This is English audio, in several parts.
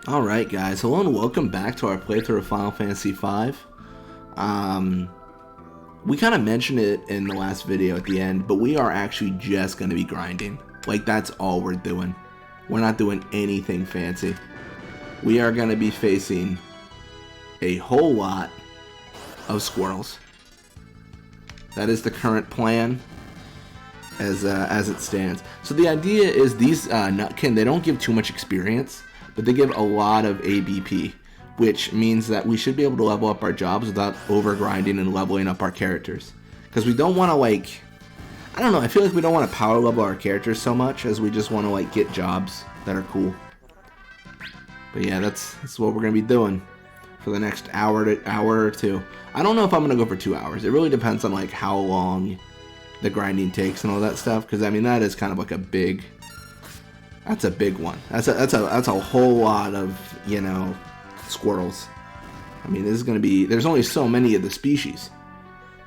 Alright guys, hello and welcome back to our playthrough of Final Fantasy V. We kind of mentioned it in the last video at the end, but we are actually just going to be grinding. Like, that's all we're doing. We're not doing anything fancy. We are going to be facing a whole lot of squirrels. That is the current plan as it stands. So the idea is these Nutkin, they don't give too much experience, but they give a lot of ABP, which means that we should be able to level up our jobs without over grinding and leveling up our characters. Because we don't want to, like, I don't know, I feel like we don't want to power level our characters so much as we just want to, like, get jobs that are cool. But yeah, that's what we're going to be doing for the next hour or two. I don't know if I'm going to go for 2 hours. It really depends on, like, how long the grinding takes and all that stuff. Because, I mean, that is kind of like a big... That's a big one. That's a whole lot of, you know, squirrels. I mean, this is going to be... There's only so many of the species,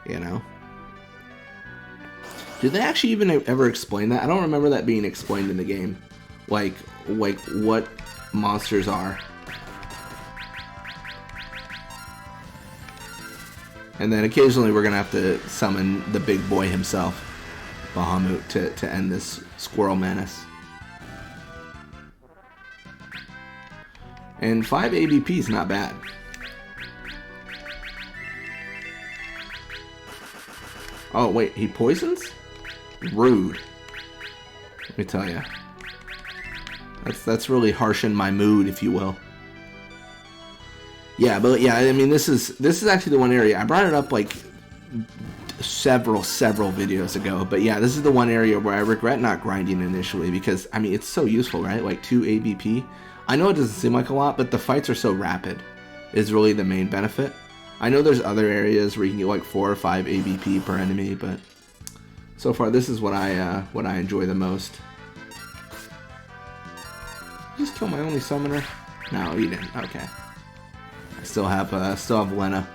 you know. Did they actually even ever explain that? I don't remember that being explained in the game. Like what monsters are. And then occasionally we're going to have to summon the big boy himself, Bahamut, to end this squirrel menace. And 5 ABP is not bad. Oh, wait, he poisons? Rude. Let me tell you. That's really harshing my mood, if you will. Yeah, but yeah, I mean, this is actually the one area. I brought it up like several videos ago, but yeah, this is the one area where I regret not grinding initially because, I mean, it's so useful, right? Like 2 ABP. I know it doesn't seem like a lot, but the fights are so rapid is really the main benefit. I know there's other areas where you can get like 4 or 5 ABP per enemy, but so far this is what I enjoy the most. Just kill my only summoner? No, you didn't. Okay. I still have Lena.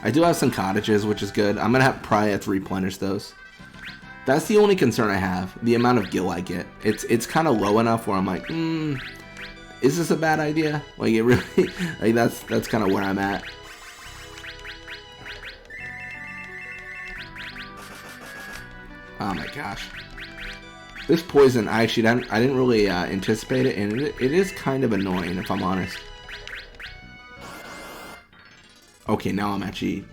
I do have some cottages, which is good. I'm gonna probably have to replenish those. That's the only concern I have, the amount of gil I get. It's kind of low enough where I'm like, is this a bad idea? Like, it really, like, that's kind of where I'm at. Oh my gosh. This poison, I didn't really anticipate it, and it is kind of annoying, if I'm honest. Okay, now I'm actually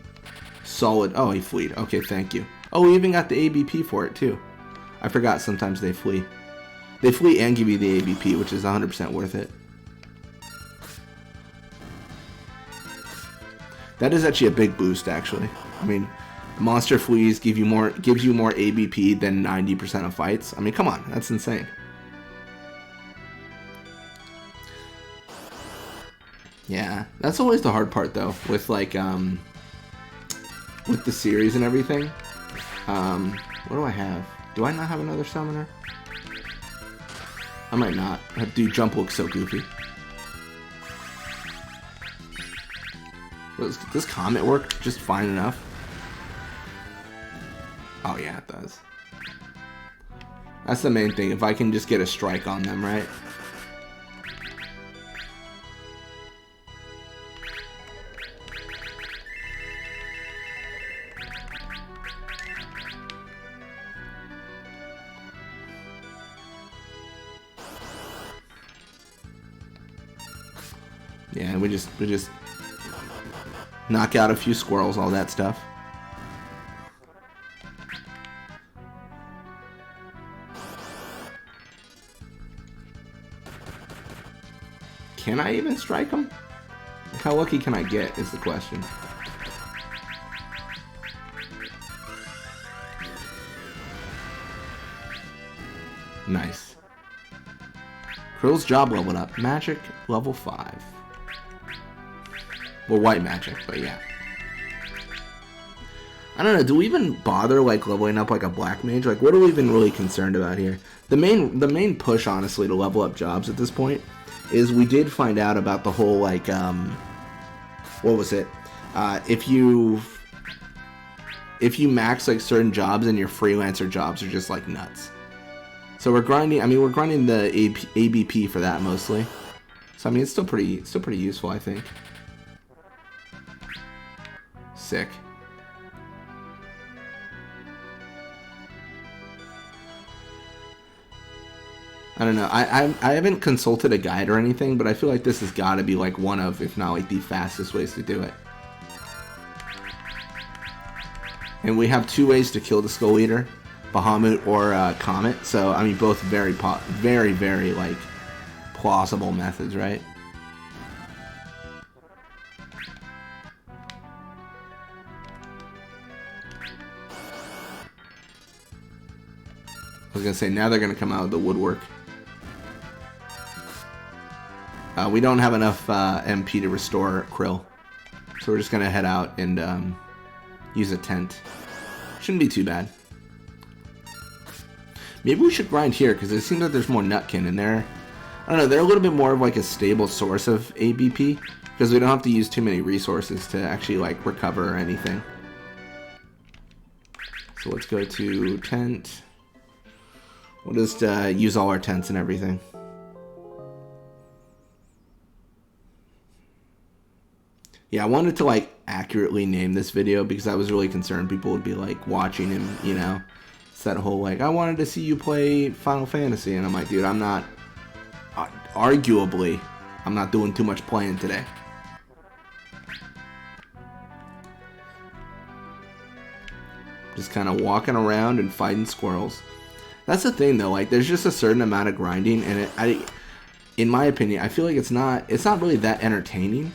solid. Oh, he fleed. Okay, thank you. Oh, we even got the ABP for it, too. I forgot sometimes they flee. They flee and give you the ABP, which is 100% worth it. That is actually a big boost, actually. I mean, monster fleas gives you more ABP than 90% of fights. I mean, come on, that's insane. Yeah, that's always the hard part, though, with, like, with the series and everything. What do I have? Do I not have another summoner? I might not. That dude jump looks so goofy. Does Comet work just fine enough? Oh yeah, it does. That's the main thing. If I can just get a strike on them, right? Yeah, we just knock out a few squirrels, all that stuff. Can I even strike them? How lucky can I get is the question. Nice. Krill's job leveled up. Magic level 5. Well, white magic, but yeah. I don't know, do we even bother, like, leveling up like a black mage? Like, what are we even really concerned about here? The main push, honestly, to level up jobs at this point is we did find out about the whole, like, what was it? If you max, like, certain jobs, and your freelancer jobs are just, like, nuts. So we're grinding. I mean, we're grinding the ABP for that mostly. So I mean, it's still pretty useful, I think. Sick. I don't know. I haven't consulted a guide or anything, but I feel like this has got to be like one of, if not like the fastest ways to do it. And we have 2 ways to kill the Skull Eater, Bahamut or Comet. So I mean, both very like plausible methods, right? I was gonna say, now they're gonna come out of the woodwork. We don't have enough MP to restore Krill, so we're just gonna head out and use a tent. Shouldn't be too bad. Maybe we should grind here, because it seems like there's more Nutkin in there. I don't know, they're a little bit more of like a stable source of ABP, because we don't have to use too many resources to actually like recover or anything. So let's go to tent. We'll just use all our tents and everything. Yeah, I wanted to like accurately name this video because I was really concerned people would be like watching and, you know, it's that whole like, I wanted to see you play Final Fantasy, and I'm like, dude, I'm not, arguably, I'm not doing too much playing today. Just kind of walking around and fighting squirrels. That's the thing though, like there's just a certain amount of grinding, and in my opinion, I feel like it's not really that entertaining,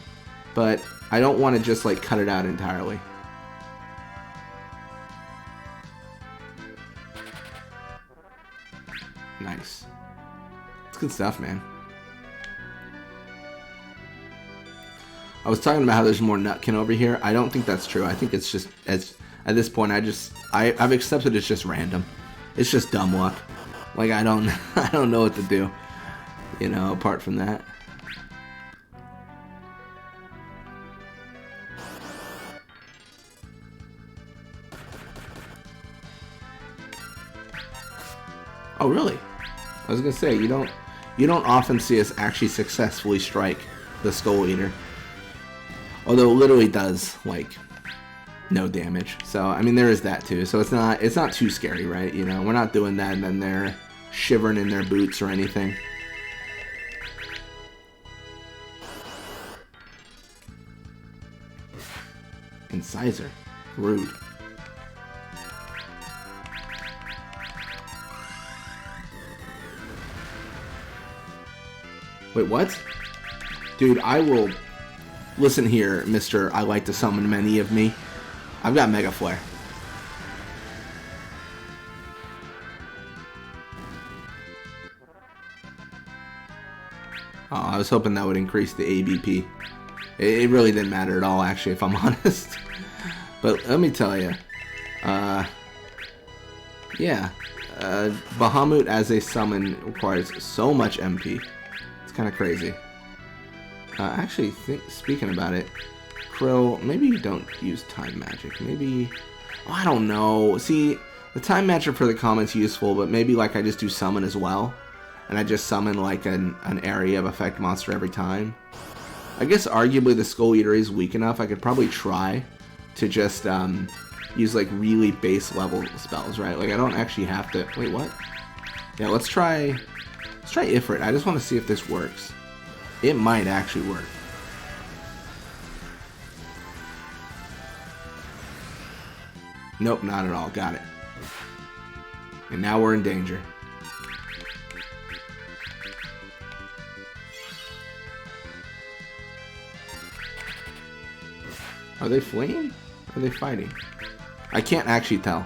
but I don't want to just like cut it out entirely. Nice. It's good stuff, man. I was talking about how there's more Nutkin over here. I don't think that's true. I think it's just, at this point, I've accepted it's just random. It's just dumb luck. Like I don't know what to do, you know, apart from that. Oh really? I was gonna say, you don't often see us actually successfully strike the Skull Eater. Although it literally does like no damage. So I mean there is that too. So it's not too scary, right? You know, we're not doing that and then they're shivering in their boots or anything. Incisor. Rude. Wait, what? Dude, I will... Listen here, Mr. I like to summon many of me. I've got Mega Flare. Oh, I was hoping that would increase the ABP. It really didn't matter at all, actually, if I'm honest. But let me tell you. Yeah. Bahamut as a summon requires so much MP. Kind of crazy. Actually, speaking about it, Krill, maybe you don't use time magic. Maybe, oh, I don't know. See, the time magic for the comment's useful, but maybe like I just do summon as well, and I just summon like an area of effect monster every time. I guess arguably the Skull Eater is weak enough. I could probably try to just use like really base level spells, right? Like I don't actually have to. Wait, what? Yeah, let's try Ifrit. I just want to see if this works. It might actually work. Nope, not at all. Got it. And now we're in danger. Are they fleeing? Or are they fighting? I can't actually tell.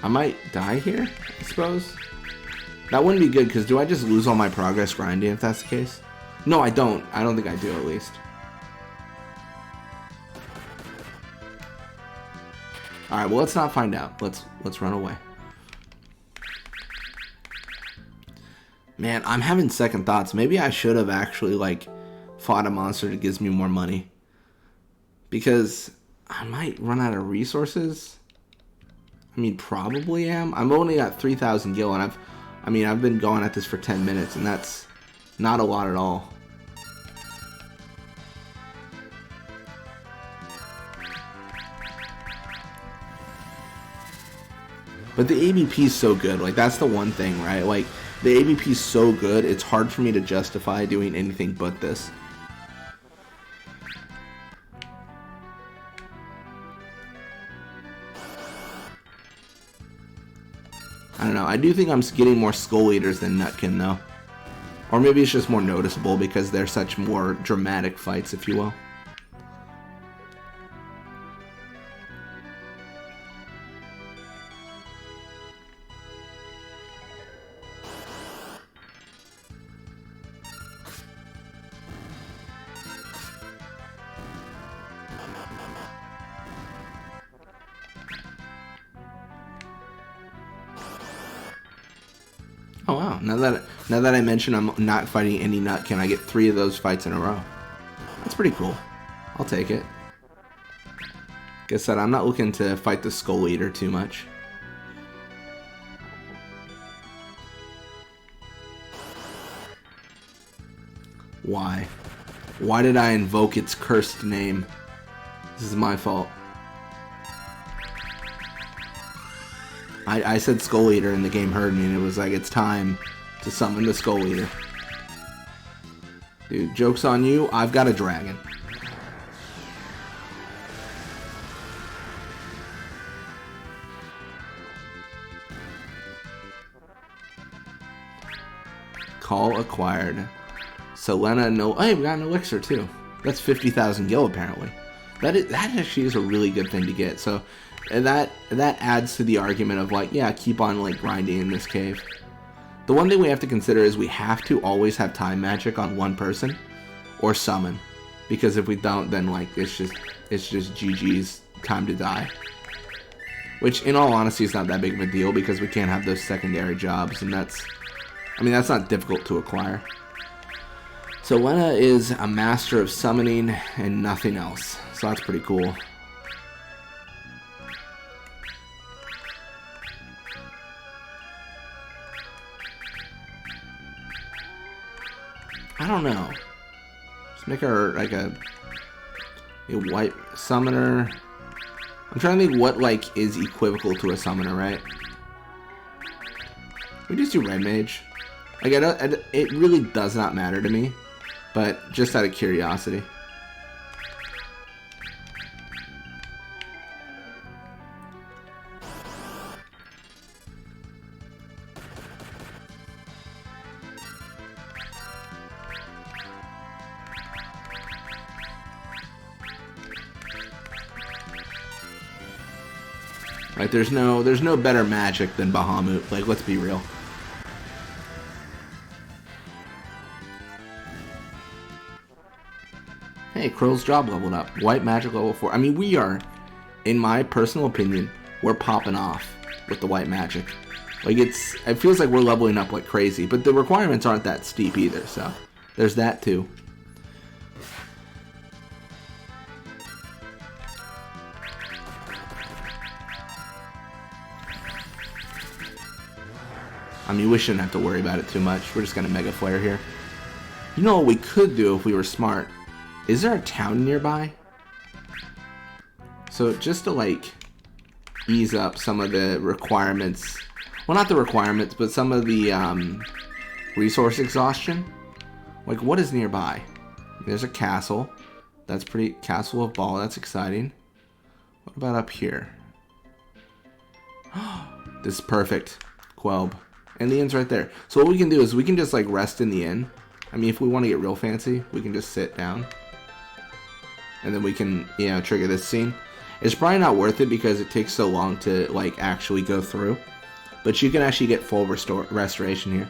I might die here, I suppose. That wouldn't be good, because do I just lose all my progress grinding if that's the case? No, I don't. I don't think I do, at least. All right, well, let's not find out. Let's run away. Man, I'm having second thoughts. Maybe I should have actually, like, fought a monster that gives me more money. Because I might run out of resources. I mean, probably am. I've only got 3,000 gil, and I've been going at this for 10 minutes, and that's not a lot at all. But the ABP is so good. Like, that's the one thing, right? Like, the ABP is so good, it's hard for me to justify doing anything but this. I don't know. I do think I'm getting more Skull Eaters than Nutkin, though. Or maybe it's just more noticeable because they're such more dramatic fights, if you will. Oh wow, now that I mention I'm not fighting any Nutkin, I get 3 of those fights in a row. That's pretty cool. I'll take it. Like I said, I'm not looking to fight the Skull Eater too much. Why? Why did I invoke its cursed name? This is my fault. I said Skull Eater and the game heard me and it was like, it's time to summon the Skull Eater. Dude, joke's on you, I've got a dragon. Call acquired. Selena, no. Hey, we got an elixir too. That's 50,000 gil apparently. That actually is a really good thing to get. So, and that adds to the argument of like, yeah, keep on like grinding in this cave. The one thing we have to consider is we have to always have time magic on one person, or summon, because if we don't, then like it's just GG's, time to die. Which, in all honesty, is not that big of a deal because we can't have those secondary jobs, and that's not difficult to acquire. So Lena is a master of summoning and nothing else. So that's pretty cool. I don't know. Just make her like a white summoner. I'm trying to think what like is equivocal to a summoner, right? We just do red mage. Like it really does not matter to me, but just out of curiosity. Like there's no better magic than Bahamut. Like let's be real. Hey, Krill's job leveled up. White magic level 4. I mean, we are, in my personal opinion, we're popping off with the white magic. Like it feels like we're leveling up like crazy, but the requirements aren't that steep either. So there's that too. I mean, we shouldn't have to worry about it too much. We're just gonna Mega Flare here. You know what we could do if we were smart? Is there a town nearby? So just to like ease up some of the requirements. Well, not the requirements, but some of the resource exhaustion. Like what is nearby? There's a castle. That's pretty. Castle of Ball. That's exciting. What about up here? This is perfect. Quelb. And the inn's right there. So what we can do is we can just like rest in the inn. I mean, if we want to get real fancy, we can just sit down. And then we can, you know, trigger this scene. It's probably not worth it because it takes so long to like actually go through. But you can actually get full restoration here.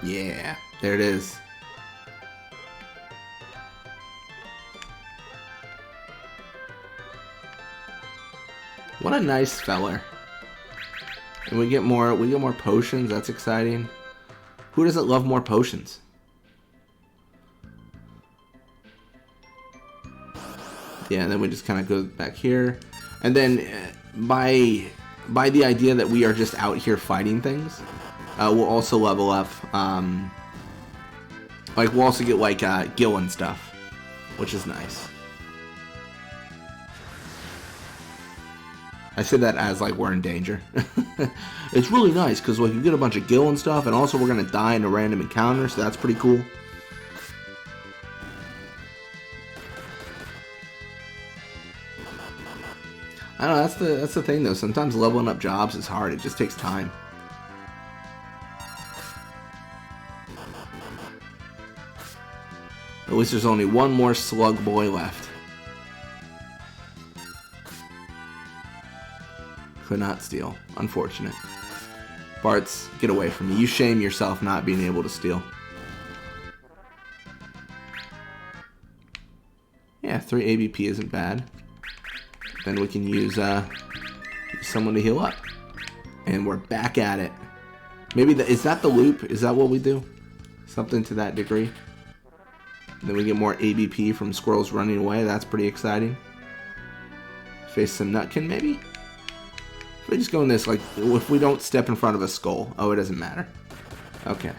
Yeah, there it is. What a nice feller. And we get more potions. That's exciting. Who doesn't love more potions? Yeah, and then we just kind of go back here. And then by the idea that we are just out here fighting things, we'll also level up. Like, we'll also get, like, gil and stuff, which is nice. I said that as, like, we're in danger. It's really nice, because, like, you get a bunch of gil and stuff, and also we're going to die in a random encounter, so that's pretty cool. I don't know, that's the thing, though. Sometimes leveling up jobs is hard. It just takes time. At least there's only one more slug boy left. Could not steal. Unfortunate. Bartz, get away from me. You shame yourself not being able to steal. Yeah, 3 ABP isn't bad. Then we can use someone to heal up. And we're back at it. Maybe is that the loop? Is that what we do? Something to that degree. Then we get more ABP from squirrels running away. That's pretty exciting. Face some nutkin, maybe? If we just go in this, like, if we don't step in front of a skull. Oh, it doesn't matter. Okay.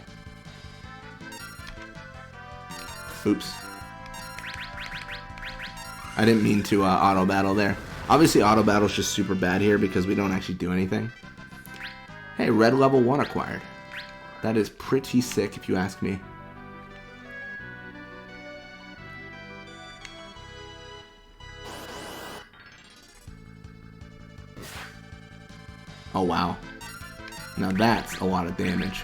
Oops. I didn't mean to auto battle there. Obviously, auto battle is just super bad here because we don't actually do anything. Hey, red level 1 acquired. That is pretty sick if you ask me. Oh, wow. Now that's a lot of damage.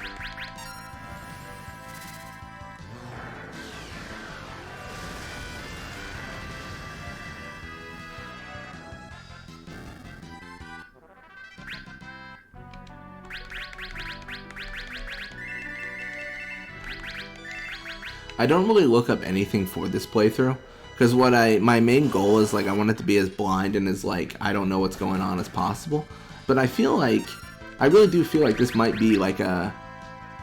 I don't really look up anything for this playthrough. Because my main goal is, like, I want it to be as blind and as, like, I don't know what's going on as possible. But I feel like, I really do feel like this might be like a,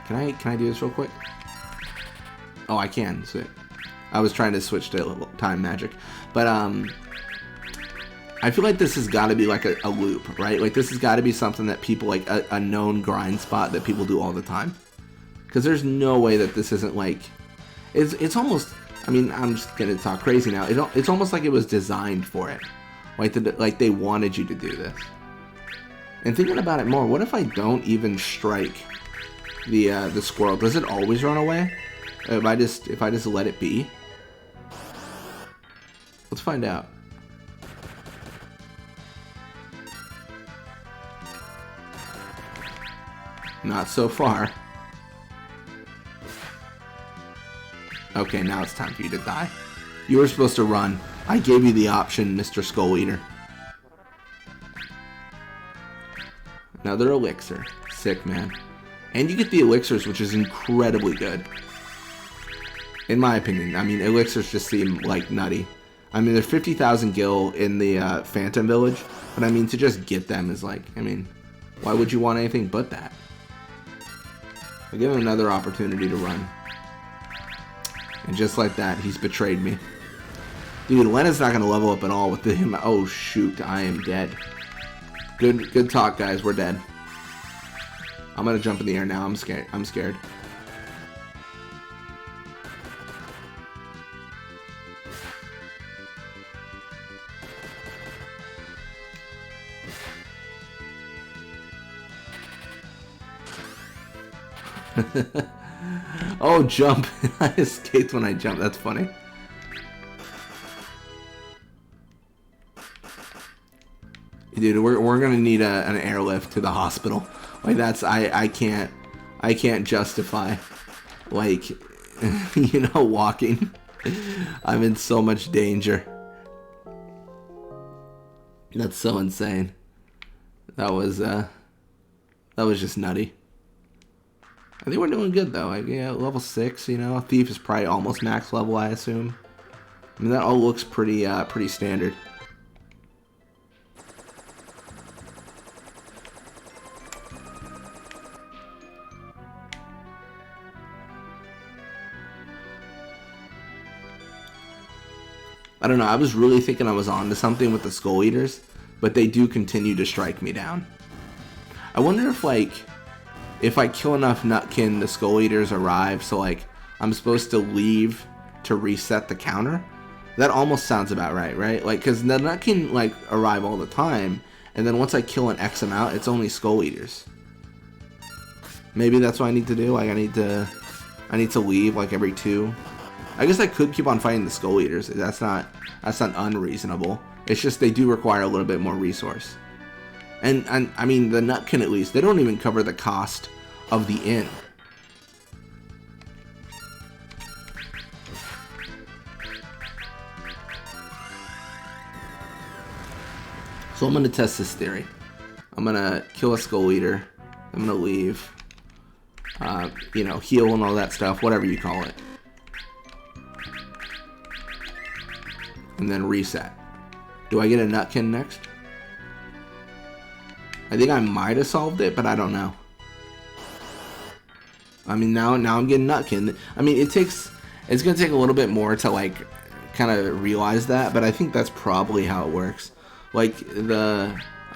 can I do this real quick? Oh, I can, sick. I was trying to switch to time magic. But, I feel like this has got to be like a loop, right? Like, this has got to be something that people, like, a known grind spot that people do all the time. Because there's no way that this isn't, like, it's almost, I mean, I'm just going to talk crazy now. It's almost like it was designed for it. Like they wanted you to do this. And thinking about it more, what if I don't even strike the squirrel? Does it always run away? If I just let it be? Let's find out. Not so far. Okay, now it's time for you to die. You were supposed to run. I gave you the option, Mr. Skull Eater. Another elixir. Sick, man. And you get the elixirs, which is incredibly good. In my opinion. I mean, elixirs just seem, like, nutty. I mean, there's 50,000 gil in the Phantom Village. But, I mean, to just get them is, like, I mean, why would you want anything but that? I'll give him another opportunity to run. And just like that, he's betrayed me. Dude, Lena's not going to level up at all with him. Oh, shoot. I am dead. Good talk, guys. We're dead. I'm going to jump in the air now. I'm scared. I'm scared. Oh, jump. I escaped when I jumped. That's funny. Dude, we're gonna need an airlift to the hospital. Like, that's I can't justify, like, you know, walking. I'm in so much danger. That's so insane. That was just nutty. I think we're doing good though. Like, yeah, level 6, you know. Thief is probably almost max level, I assume. I mean, that all looks pretty standard. I don't know, I was really thinking I was onto something with the Skull Eaters, but they do continue to strike me down. I wonder if, like, if I kill enough Nutkin, the Skull Eaters arrive, so, like, I'm supposed to leave to reset the counter? That almost sounds about right, right? Like, because the Nutkin, like, arrive all the time, and then once I kill an X amount, it's only Skull Eaters. Maybe that's what I need to do, like, I need to leave, like, every 2. I guess I could keep on fighting the Skull Eaters. That's not unreasonable. It's just they do require a little bit more resource. And I mean, the Nutkin at least, they don't even cover the cost of the inn. So I'm going to test this theory. I'm going to kill a Skull Eater. I'm going to leave. You know, heal and all that stuff, whatever you call it. And then reset. Do I get a Nutkin next? I think I might have solved it, but I don't know. I mean, now I'm getting Nutkin. I mean, it's gonna take a little bit more to, like, kind of realize that, but I think that's probably how it works. Like,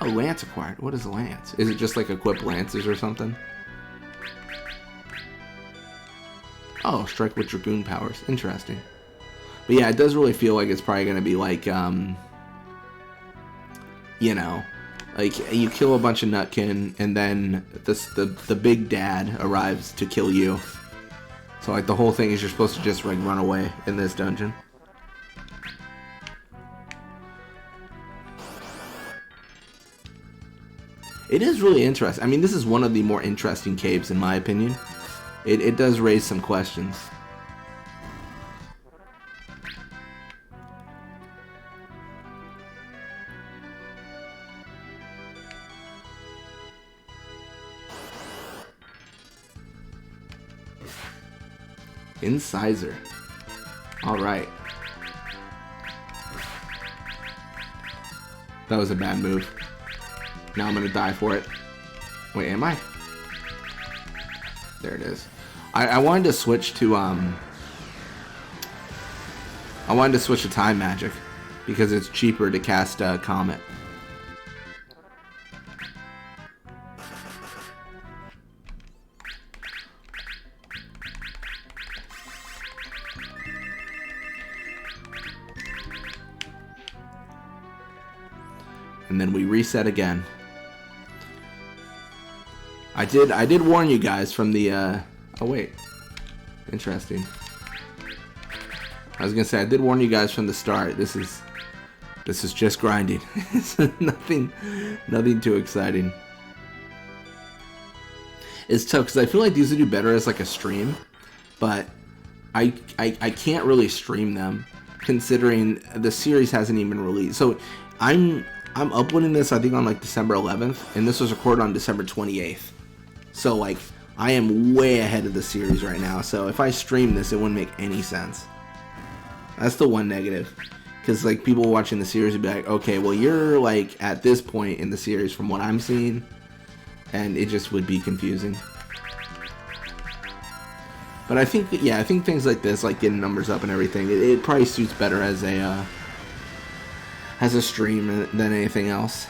Lance acquired. What is Lance? Is it just like equip Lances or something? Oh, strike with Dragoon powers. Interesting. But yeah, it does really feel like it's probably going to be like, you know, like you kill a bunch of Nutkin and then the big dad arrives to kill you. So like the whole thing is you're supposed to just like run away in this dungeon. It is really interesting. I mean, this is one of the more interesting caves in my opinion. It does raise some questions. Incisor. Alright. That was a bad move. Now I'm gonna die for it. Wait, am I? There it is. I wanted to switch to Time Magic because it's cheaper to cast Comet. And then we reset again. I did warn you guys from the oh wait. Interesting. I was gonna say I did warn you guys from the start. This is just grinding. It's nothing too exciting. It's tough because I feel like these would do better as like a stream, but I can't really stream them considering the series hasn't even released. So I'm uploading this I think on like December 11th, and this was recorded on December 28th. So like I am way ahead of the series right now. So if I stream this, it wouldn't make any sense. That's the one negative, because like people watching the series would be like, okay, well you're like at this point in the series from what I'm seeing, and it just would be confusing. But I think, yeah, I think things like this, like getting numbers up and everything, it probably suits better as a stream than anything else.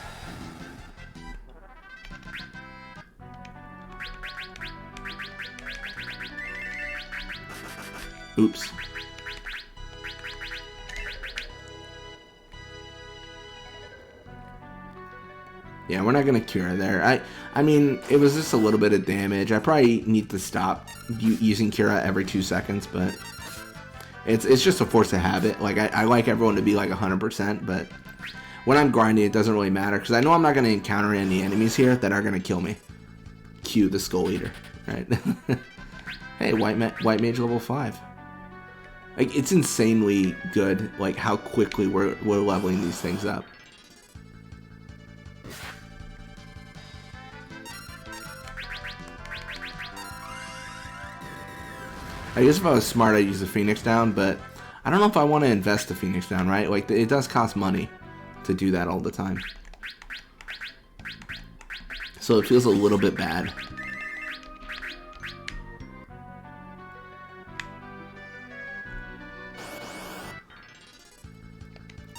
Oops. Yeah, we're not gonna cure there. I mean, it was just a little bit of damage. I probably need to stop using Cura every 2 seconds, but it's just a force of habit. Like I like everyone to be like 100%, but when I'm grinding, it doesn't really matter because I know I'm not gonna encounter any enemies here that are gonna kill me. Cue the Skull Eater, right? Hey, White Mage level 5. Like it's insanely good, like how quickly we're leveling these things up. I guess if I was smart, I'd use the Phoenix down, but I don't know if I want to invest the Phoenix down, right? Like, it does cost money to do that all the time. So it feels a little bit bad.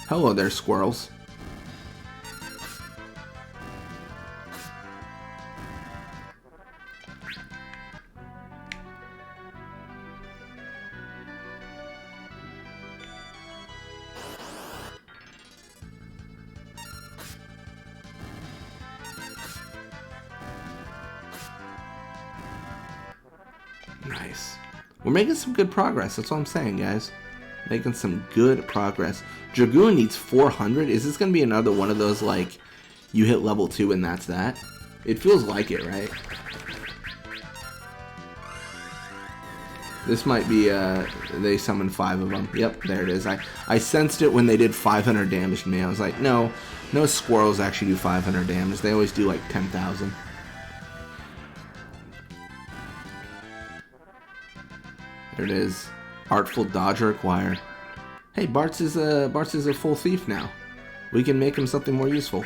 Hello there, squirrels. Nice. We're making some good progress. That's what I'm saying, guys. Making some good progress. Dragoon needs 400. Is this going to be another one of those, like, you hit level 2 and that's that? It feels like it, right? This might be, they summoned 5 of them. Yep, there it is. I sensed it when they did 500 damage to me. I was like, no squirrels actually do 500 damage. They always do, like, 10,000. There it is. Artful Dodger acquired. Hey, Bartz is a full thief now. We can make him something more useful.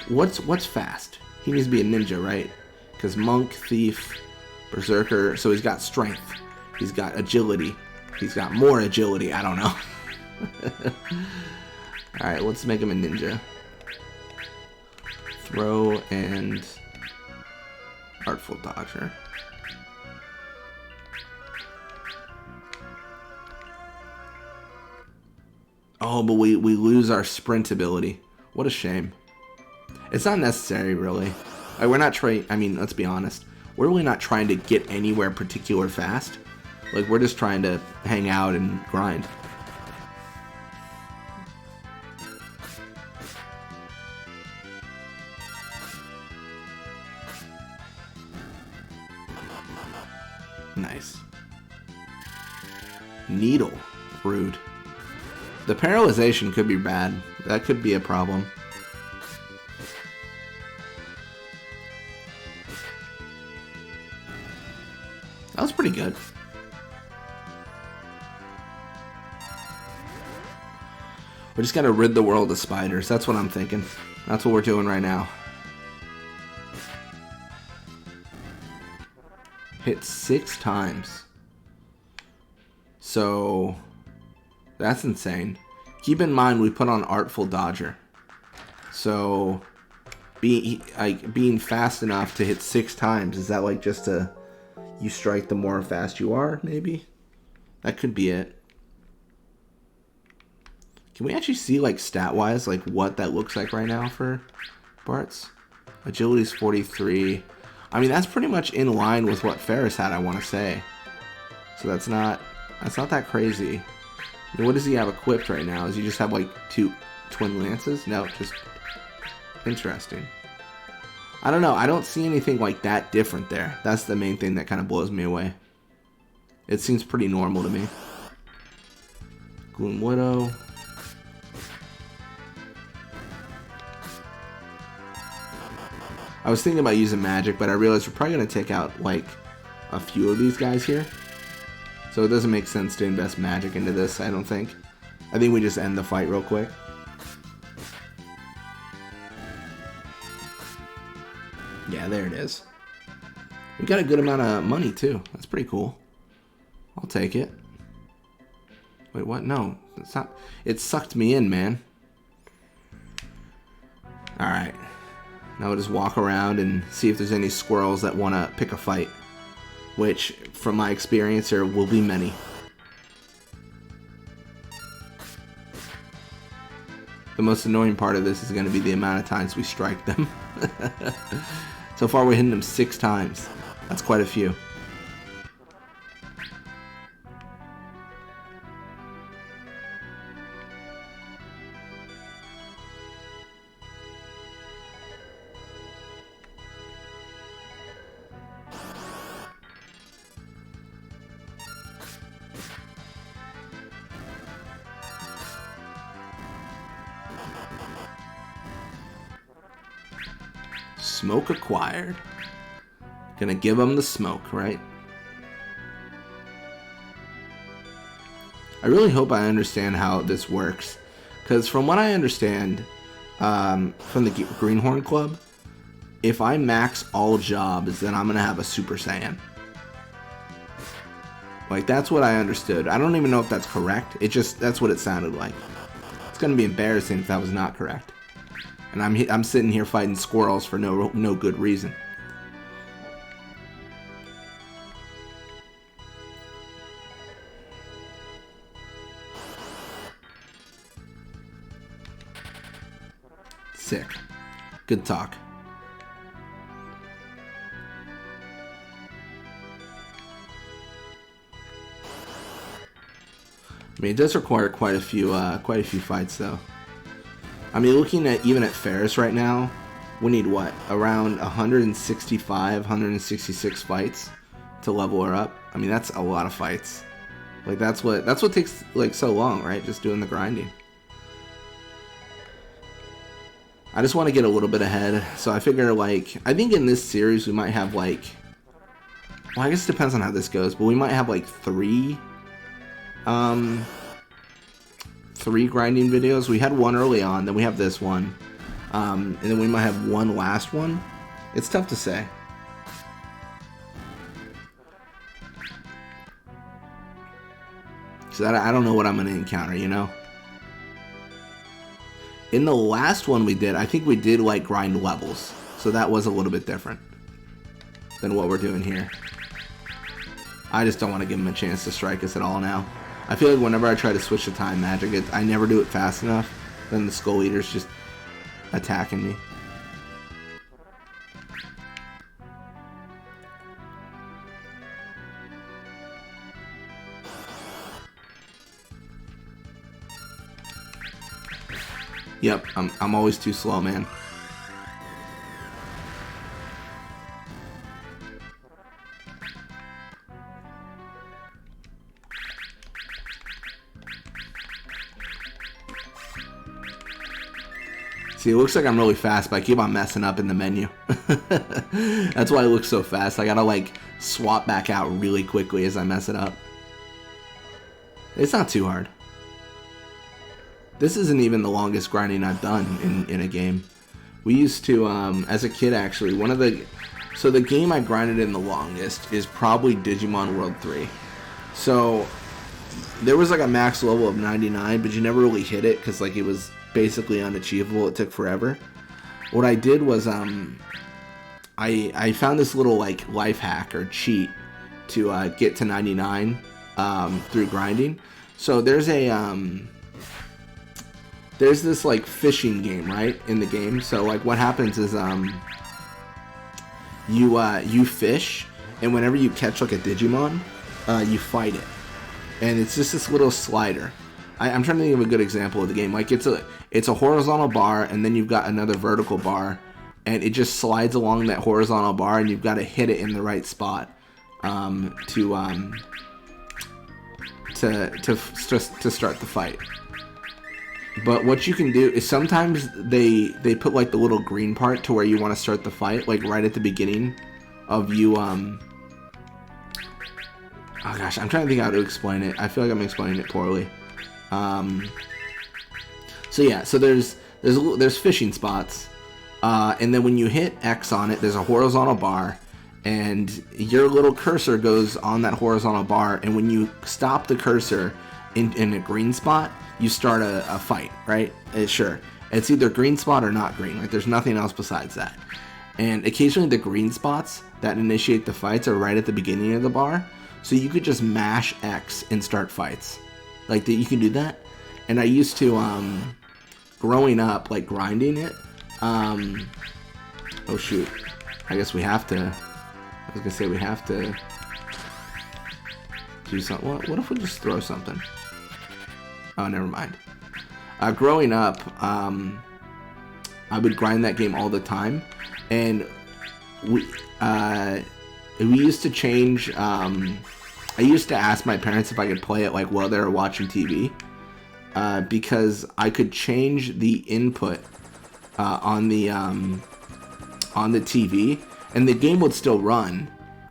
What's fast? He needs to be a ninja, right? Because monk, thief, berserker. So he's got strength. He's got agility. He's got more agility. I don't know. All right, let's make him a ninja. Throw and Artful Dodger. Oh, but we lose our sprint ability. What a shame. It's not necessary, really. Like, we're not trying... I mean, let's be honest. We're really not trying to get anywhere particular fast. Like, we're just trying to hang out and grind. Nice. Needle. Rude. The paralyzation could be bad. That could be a problem. That was pretty good. We just gotta rid the world of spiders. That's what I'm thinking. That's what we're doing right now. Hit 6 times. So... that's insane. Keep in mind we put on Artful Dodger. So being fast enough to hit 6 times, is that like just a you strike the more fast you are, maybe? That could be it. Can we actually see like stat wise like what that looks like right now for Bartz? Agility's 43. I mean, that's pretty much in line with what Ferris had, I want to say. So that's not that crazy. And what does he have equipped right now? Does he just have like 2 twin lances? No, just interesting. I don't know. I don't see anything like that different there. That's the main thing that kind of blows me away. It seems pretty normal to me. Gloom Widow. I was thinking about using magic, but I realized we're probably going to take out like a few of these guys here. So it doesn't make sense to invest magic into this, I don't think. I think we just end the fight real quick. Yeah, there it is. We got a good amount of money, too. That's pretty cool. I'll take it. Wait, what? No, it's not. It sucked me in, man. Alright. Now we'll just walk around and see if there's any squirrels that want to pick a fight. Which, from my experience, there will be many. The most annoying part of this is going to be the amount of times we strike them. So far, we're hitting them 6 times. That's quite a few. Smoke acquired. Gonna give them the smoke, right? I really hope I understand how this works, because from what I understand from the Greenhorn Club, if I max all jobs, then I'm going to have a Super Saiyan. Like, that's what I understood. I don't even know if that's correct. That's what it sounded like. It's going to be embarrassing if that was not correct. And I'm sitting here fighting squirrels for no good reason. Sick. Good talk. I mean, it does require quite a few fights, though. I mean, looking at even at Ferris right now, we need what, around 165, 166 fights to level her up. I mean, that's a lot of fights. Like that's what takes like so long, right? Just doing the grinding. I just want to get a little bit ahead, so I figure like I think in this series we might have like, well, I guess it depends on how this goes, but we might have like three grinding videos. We had one early on, then we have this one, and then we might have one last one. It's tough to say. So I don't know what I'm going to encounter, you know? In the last one we did, I think we did like grind levels, so that was a little bit different than what we're doing here. I just don't want to give him a chance to strike us at all now. I feel like whenever I try to switch to time magic, I never do it fast enough. Then the Skull Eater's just attacking me. Yep, I'm always too slow, man. See, it looks like I'm really fast, but I keep on messing up in the menu. That's why it looks so fast. I gotta like swap back out really quickly as I mess it up. It's not too hard. This isn't even the longest grinding I've done in a game. We used to, as a kid actually, so the game I grinded in the longest is probably Digimon World 3. So there was like a max level of 99, but you never really hit it because like it was basically unachievable. It took forever. What I did was I found this little like life hack or cheat to get to 99 through grinding. So there's this like fishing game, right, in the game. So like what happens is you fish, and whenever you catch like a Digimon, you fight it, and it's just this little slider. I'm trying to think of a good example of the game. Like it's a horizontal bar, and then you've got another vertical bar, and it just slides along that horizontal bar, and you've got to hit it in the right spot to start the fight. But what you can do is sometimes they put like the little green part to where you want to start the fight, like right at the beginning of you. Oh gosh, I'm trying to think how to explain it. I feel like I'm explaining it poorly. So yeah, so there's fishing spots, and then when you hit X on it, there's a horizontal bar, and your little cursor goes on that horizontal bar, and when you stop the cursor in a green spot, you start a fight, right? Sure, it's either green spot or not green. Like there's nothing else besides that. And occasionally the green spots that initiate the fights are right at the beginning of the bar, so you could just mash X and start fights. Like you can do that. And I used to, growing up, like grinding it. Oh shoot! I guess we have to. I was gonna say we have to do something. What if we just throw something? Oh, never mind. Growing up, I would grind that game all the time, and we used to change. I used to ask my parents if I could play it like while they were watching TV, because I could change the input on the TV, and the game would still run.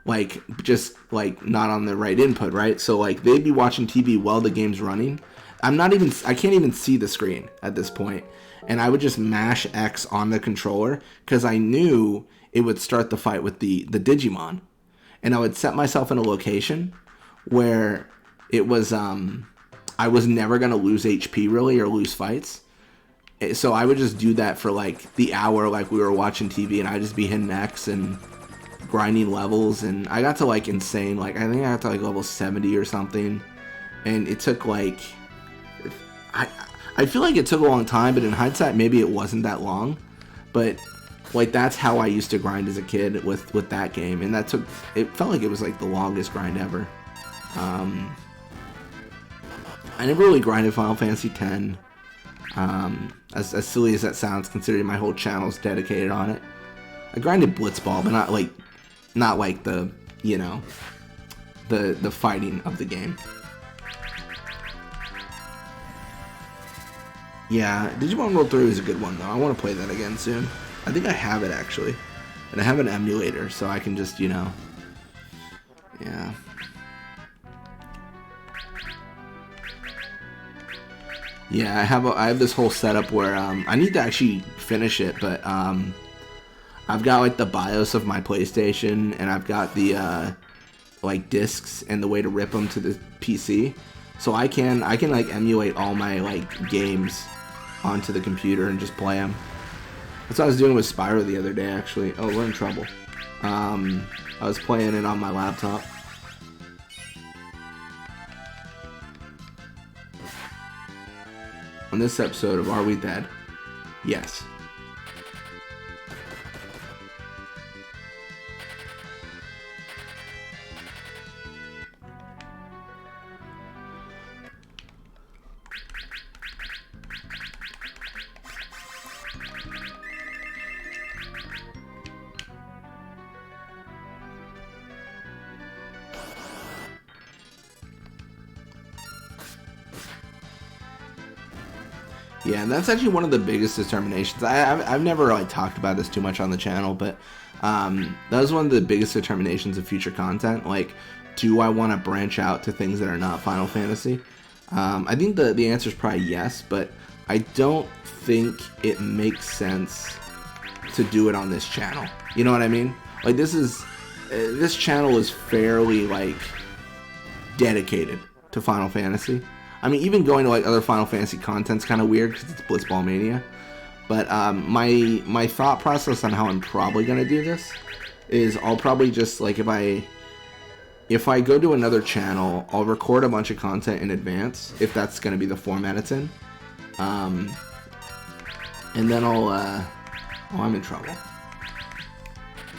like just like not on the right input, right? So like they'd be watching TV while the game's running. I can't even see the screen at this point. And I would just mash X on the controller because I knew it would start the fight with the Digimon. And I would set myself in a location where it was I was never gonna lose HP really or lose fights. So I would just do that for like the hour like we were watching TV, and I'd just be hitting X and grinding levels, and I got to like insane, like I think I got to like level 70 or something, and it took like I feel like it took a long time, but in hindsight maybe it wasn't that long, but like that's how I used to grind as a kid with that game, and it felt like it was like the longest grind ever. I never really grinded Final Fantasy X. As silly as that sounds, considering my whole channel's dedicated on it. I grinded Blitzball, but not like the, you know, the fighting of the game. Yeah, Digimon World 3 is a good one though. I want to play that again soon. I think I have it actually, and I have an emulator, so I can just, you know, yeah. Yeah, I have this whole setup where I need to actually finish it, but I've got like the BIOS of my PlayStation, and I've got the like discs and the way to rip them to the PC, so I can like emulate all my like games onto the computer and just play them. That's what I was doing with Spyro the other day, actually. Oh, we're in trouble. I was playing it on my laptop. On this episode of Are We Dead? Yes. Yeah, and that's actually one of the biggest determinations. I've never really talked about this too much on the channel, but that was one of the biggest determinations of future content. Like, do I want to branch out to things that are not Final Fantasy? I think the answer is probably yes, but I don't think it makes sense to do it on this channel. You know what I mean? Like, this channel is fairly like dedicated to Final Fantasy. I mean, even going to like other Final Fantasy content's kind of weird because it's Blitzball Mania. But my thought process on how I'm probably gonna do this is I'll probably just like if I go to another channel, I'll record a bunch of content in advance if that's gonna be the format it's in, and then I'll oh, I'm in trouble.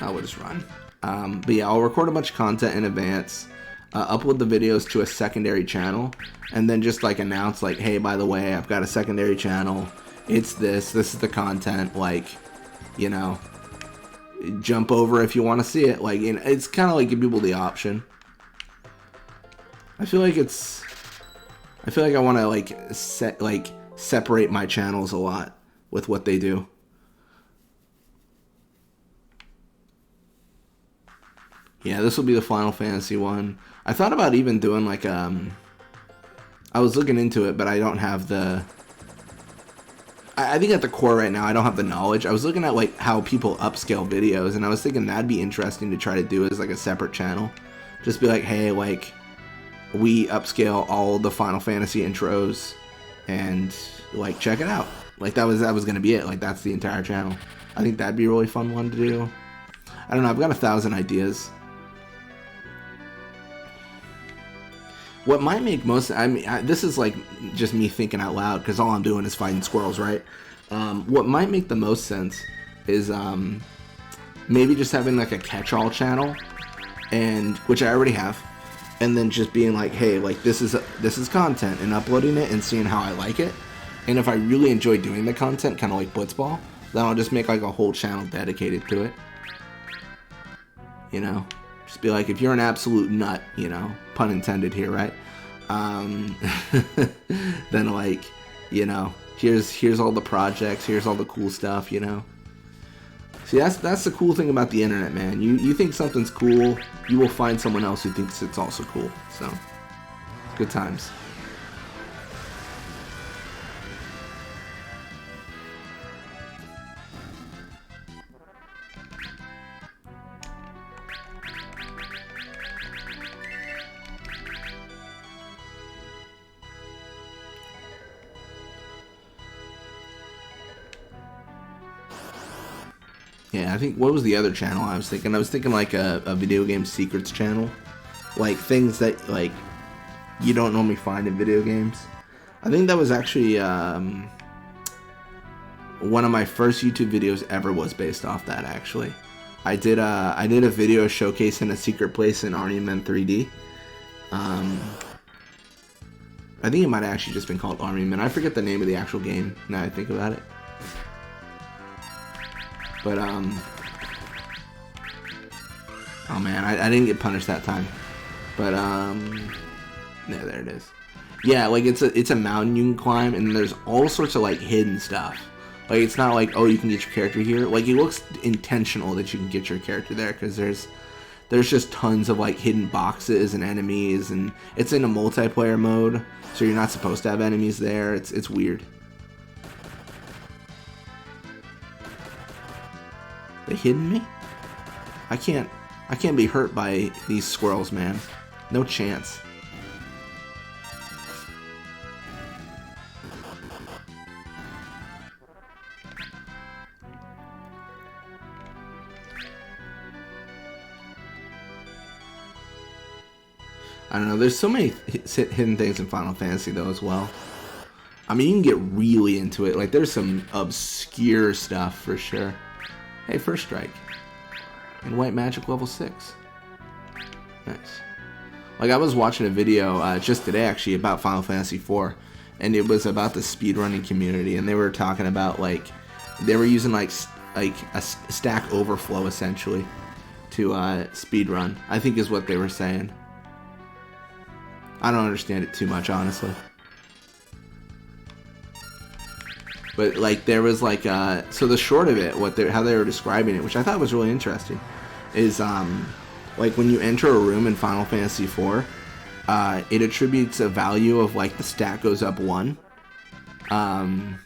I will just run. But yeah, I'll record a bunch of content in advance. Upload the videos to a secondary channel, and then just like announce like, hey, by the way, I've got a secondary channel, it's this is the content, like, you know, jump over if you want to see it. Like, you know, it's kind of like give people the option. I feel like I want to like separate my channels a lot with what they do. Yeah, this will be the Final Fantasy one. I thought about even doing like I was looking into it, but I don't have the I think at the core right now I don't have the knowledge. I was looking at like how people upscale videos, and I was thinking that'd be interesting to try to do as like a separate channel. Just be like, hey, like we upscale all the Final Fantasy intros and like check it out. Like that was gonna be it. Like that's the entire channel. I think that'd be a really fun one to do. I don't know, I've got 1,000 ideas. What might make most, I mean, this is like just me thinking out loud because all I'm doing is fighting squirrels, right? What might make the most sense is maybe just having like a catch-all channel, and which I already have, and then just being like, hey, like this is content, and uploading it and seeing how I like it. And if I really enjoy doing the content, kind of like Blitzball, then I'll just make like a whole channel dedicated to it. You know? Just be like, if you're an absolute nut, you know, pun intended here, right? Then like, you know, here's all the projects, here's all the cool stuff, you know. See, that's the cool thing about the internet, man. You think something's cool, you will find someone else who thinks it's also cool. So, good times. Yeah, I think, what was the other channel I was thinking? I was thinking like a video game secrets channel. Like things that like you don't normally find in video games. I think that was actually one of my first YouTube videos ever was based off that actually. I did a video showcasing a secret place in Army Men 3D. I think it might have actually just been called Army Men. I forget the name of the actual game now I think about it. But, oh man, I didn't get punished that time. But, yeah, there it is. Yeah, like, it's a mountain you can climb, and there's all sorts of, like, hidden stuff. Like, it's not like, oh, you can get your character here. Like, it looks intentional that you can get your character there, because there's just tons of, like, hidden boxes and enemies, and it's in a multiplayer mode, so you're not supposed to have enemies there. It's weird. They hidden me? I can't be hurt by these squirrels, man. No chance. I don't know, there's so many hidden things in Final Fantasy though as well. I mean, you can get really into it. Like, there's some obscure stuff for sure. Hey, first strike. And white magic level 6. Nice. Like, I was watching a video just today, actually, about Final Fantasy IV. And it was about the speedrunning community. And they were talking about, like, they were using, like a stack overflow, essentially, to speedrun. I think is what they were saying. I don't understand it too much, honestly. But, like, there was, like, so the short of it, how they were describing it, which I thought was really interesting, is, like, when you enter a room in Final Fantasy IV, it attributes a value of, like, the stat goes up 1. And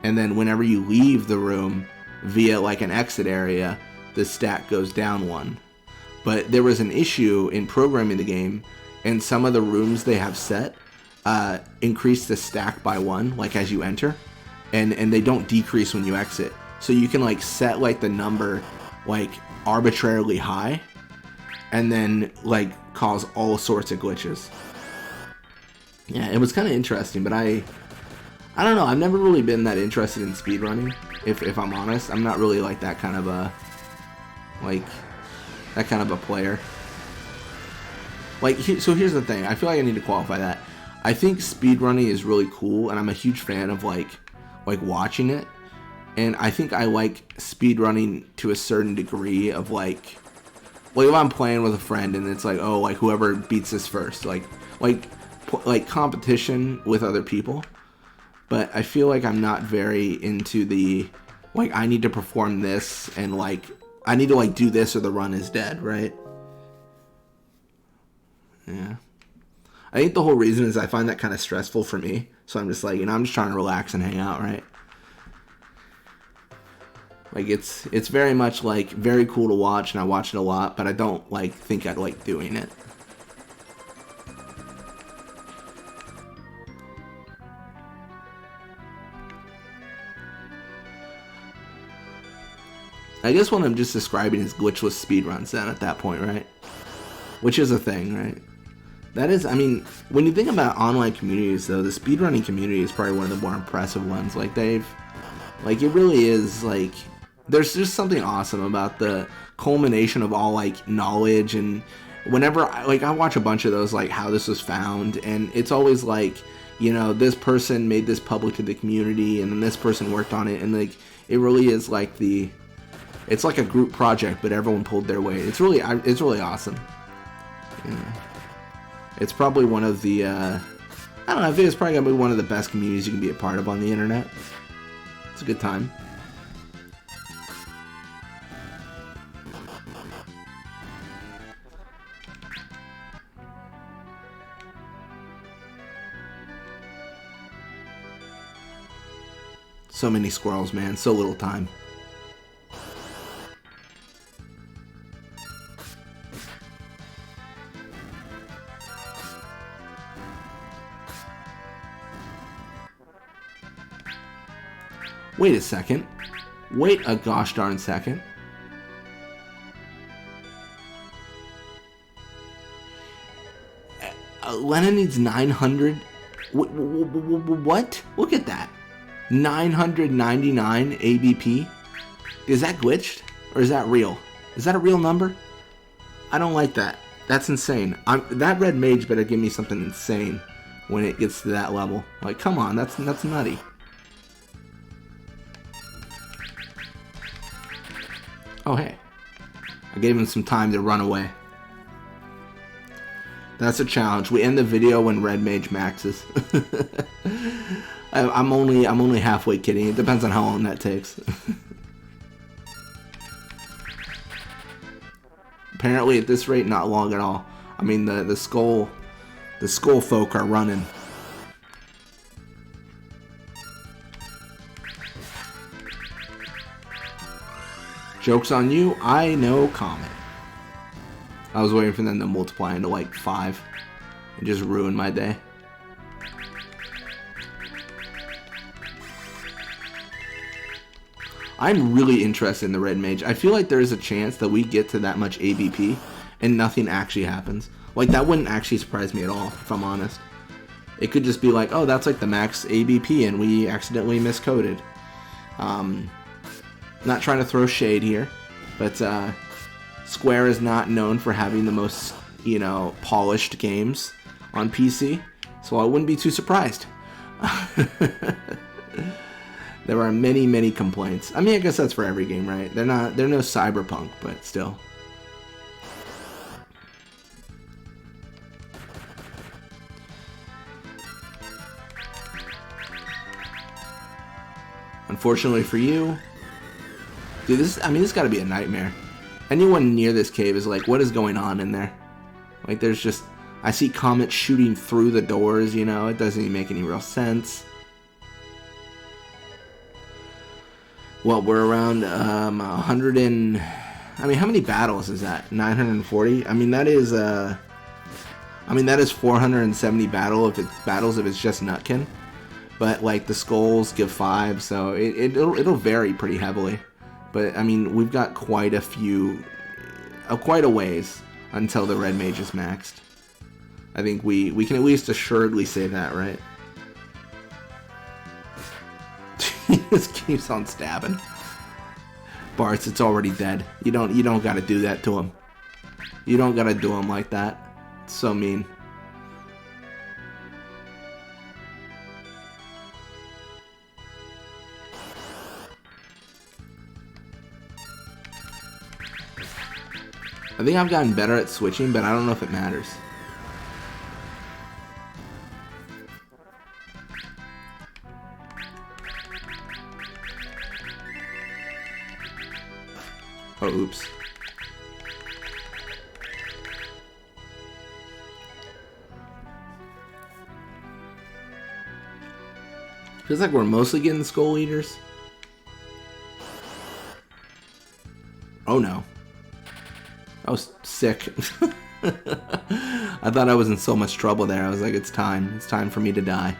then whenever you leave the room via, like, an exit area, the stat goes down 1. But there was an issue in programming the game, and some of the rooms they have set increase the stack by 1, like, as you enter. And they don't decrease when you exit. So you can, like, set, like, the number, like, arbitrarily high, and then, like, cause all sorts of glitches. Yeah, it was kind of interesting, but I don't know, I've never really been that interested in speedrunning, if I'm honest. I'm not really, like, that kind of a player. Like, so here's the thing, I feel like I need to qualify that. I think speedrunning is really cool, and I'm a huge fan of, like watching it, and I think I like speedrunning to a certain degree of like if I'm playing with a friend and it's like, oh, like whoever beats this first, like competition with other people. But I feel like I'm not very into the, like, I need to perform this and, like, I need to, like, do this or the run is dead, right? Yeah. I think the whole reason is I find that kind of stressful for me. So I'm just like, you know, I'm just trying to relax and hang out, right? Like, it's very much, like, very cool to watch, and I watch it a lot, but I don't, like, think I'd like doing it. I guess what I'm just describing is glitchless speedruns then at that point, right? Which is a thing, right? That is, I mean, when you think about online communities, though, the speedrunning community is probably one of the more impressive ones. Like, it really is, like, there's just something awesome about the culmination of all, like, knowledge. And whenever, I watch a bunch of those, like, how this was found, and it's always like, you know, this person made this public to the community, and then this person worked on it, and, like, it really is like it's like a group project, but everyone pulled their weight. It's really awesome. Yeah. It's probably one of the, I don't know, I think it's probably going to be one of the best communities you can be a part of on the internet. It's a good time. So many squirrels, man. So little time. Wait a second. Wait a gosh darn second. Lena needs 900. What? Look at that. 999 ABP. Is that glitched? Or is that real? Is that a real number? I don't like that. That's insane. That red mage better give me something insane when it gets to that level. Like, come on, that's nutty. Oh, hey. I gave him some time to run away. That's a challenge. We end the video when red mage maxes. I'm only halfway kidding. It depends on how long that takes. Apparently, at this rate, not long at all. I mean, the skull folk are running. Joke's on you. I know comment. I was waiting for them to multiply into like 5 and just ruin my day. I'm really interested in the red mage. I feel like there's a chance that we get to that much ABP and nothing actually happens. Like, that wouldn't actually surprise me at all, if I'm honest. It could just be like, oh, that's like the max ABP and we accidentally miscoded. Not trying to throw shade here, but Square is not known for having the most, you know, polished games on PC, so I wouldn't be too surprised. There are many, many complaints. I mean, I guess that's for every game, right? They're no Cyberpunk, but still. Unfortunately for you, dude, this gotta be a nightmare. Anyone near this cave is like, what is going on in there? Like, there's just, I see comets shooting through the doors, you know, it doesn't even make any real sense. Well, we're around 100 and, I mean, how many battles is that? 940? I mean, that is 470 battles if it's just Nutkin. But, like, the skulls give 5, so it'll vary pretty heavily. But, I mean, we've got quite a ways until the red mage is maxed. I think we can at least assuredly say that, right? He just keeps on stabbing. Bartz, it's already dead. You don't gotta do that to him. You don't gotta do him like that. It's so mean. I think I've gotten better at switching, but I don't know if it matters. Oh, oops. Feels like we're mostly getting skull eaters. Oh no. I was sick. I thought I was in so much trouble there. I was like, it's time. It's time for me to die.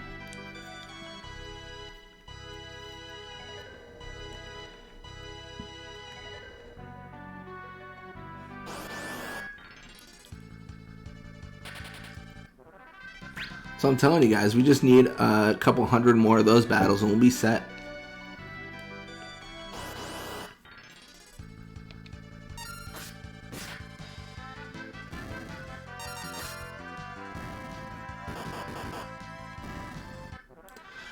So I'm telling you guys, we just need a couple hundred more of those battles and we'll be set.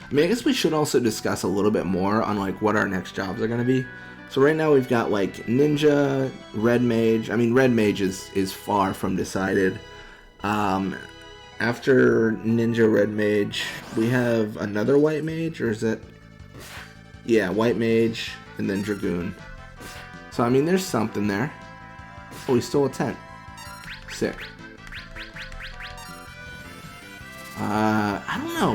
I mean, I guess we should also discuss a little bit more on like what our next jobs are going to be. So right now we've got like Ninja, Red Mage. I mean, Red Mage is far from decided. After Ninja, Red Mage, we have another White Mage, or is it? Yeah, White Mage, and then Dragoon. So, I mean, there's something there. Oh, he stole a tent. Sick. I don't know,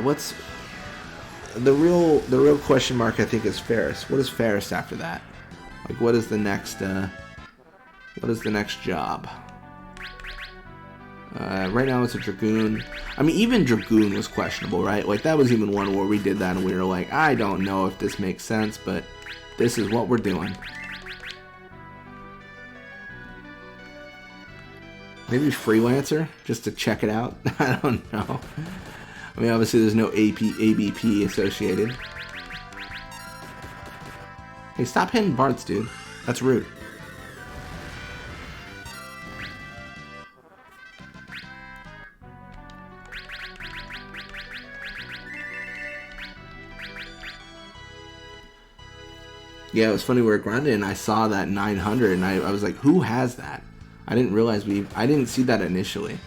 the real question mark I think is Ferris. What is Ferris after that? Like, what is the next job? Right now it's a Dragoon. I mean, even Dragoon was questionable, right? Like, that was even one where we did that and we were like, I don't know if this makes sense, but this is what we're doing. Maybe Freelancer, just to check it out. I don't know. I mean, obviously there's no ABP associated. Hey, stop hitting Barts, dude. That's rude. Yeah, it was funny. We were grinding and I saw that 900 and I was like, who has that? I didn't realize I didn't see that initially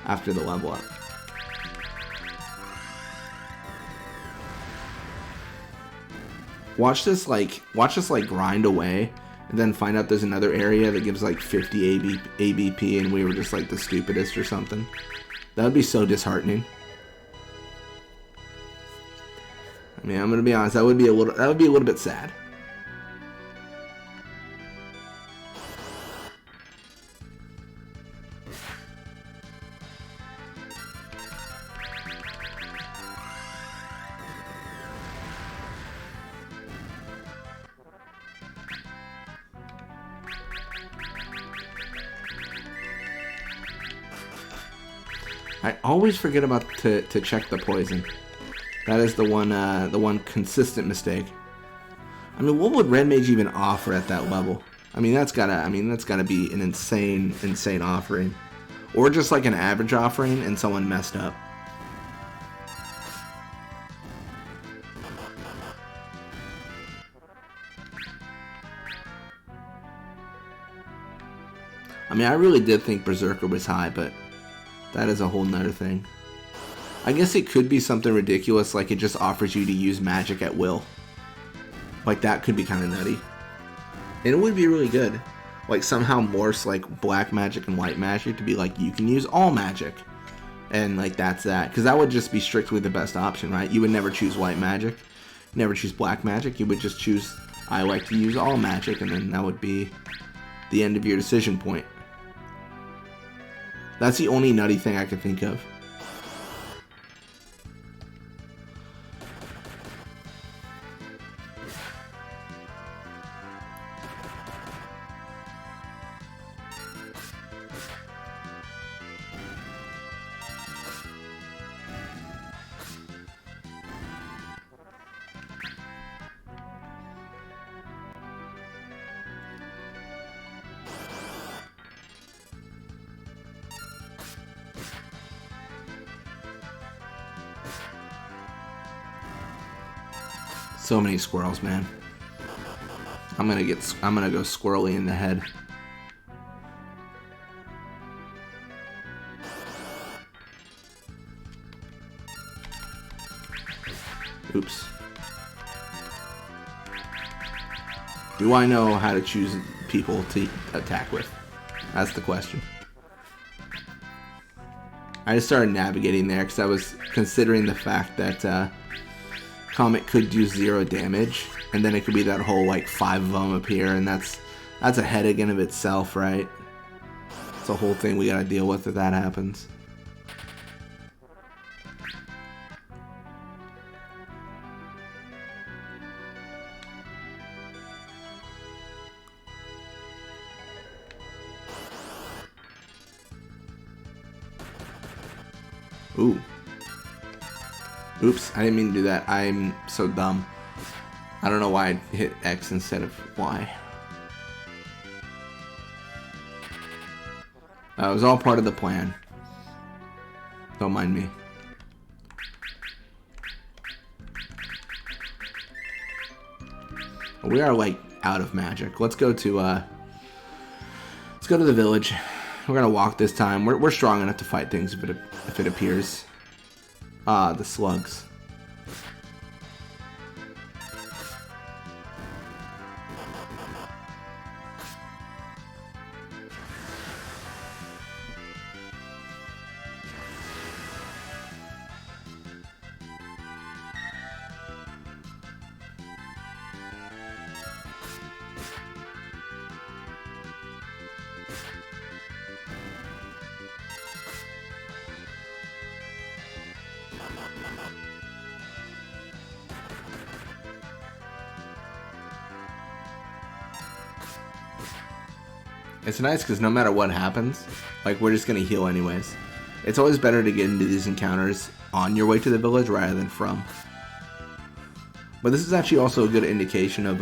after the level up. Watch this like grind away and then find out there's another area that gives like 50 ABP and we were just like the stupidest or something. That would be so disheartening. I mean, I'm gonna be honest, that would be a little bit sad. I always forget about to check the poison. That is the one consistent mistake. I mean, what would Red Mage even offer at that level? I mean, that's gotta be an insane offering, or just like an average offering and someone messed up. I mean, I really did think Berserker was high, but that is a whole nother thing. I guess it could be something ridiculous, like it just offers you to use magic at will. Like, that could be kind of nutty. And it would be really good. Like, somehow morphs like black magic and white magic to be like, you can use all magic. And like, that's that. Because that would just be strictly the best option, right? You would never choose white magic, never choose black magic. You would just choose, I like to use all magic, and then that would be the end of your decision point. That's the only nutty thing I could think of. So many squirrels, man. I'm gonna go squirrely in the head. Oops. Do I know how to choose people to attack with? That's the question. I just started navigating there because I was considering the fact that Comet could do 0 damage, and then it could be that whole like 5 of them appear, and that's a headache in of itself, right? It's a whole thing we gotta deal with if that happens. Ooh. Oops, I didn't mean to do that. I'm so dumb. I don't know why I hit X instead of Y. It was all part of the plan. Don't mind me. We are like out of magic. Let's go to the village. We're gonna walk this time. We're strong enough to fight things if it appears. Ah, the slugs. It's nice because no matter what happens, like, we're just going to heal anyways. It's always better to get into these encounters on your way to the village rather than from. But this is actually also a good indication of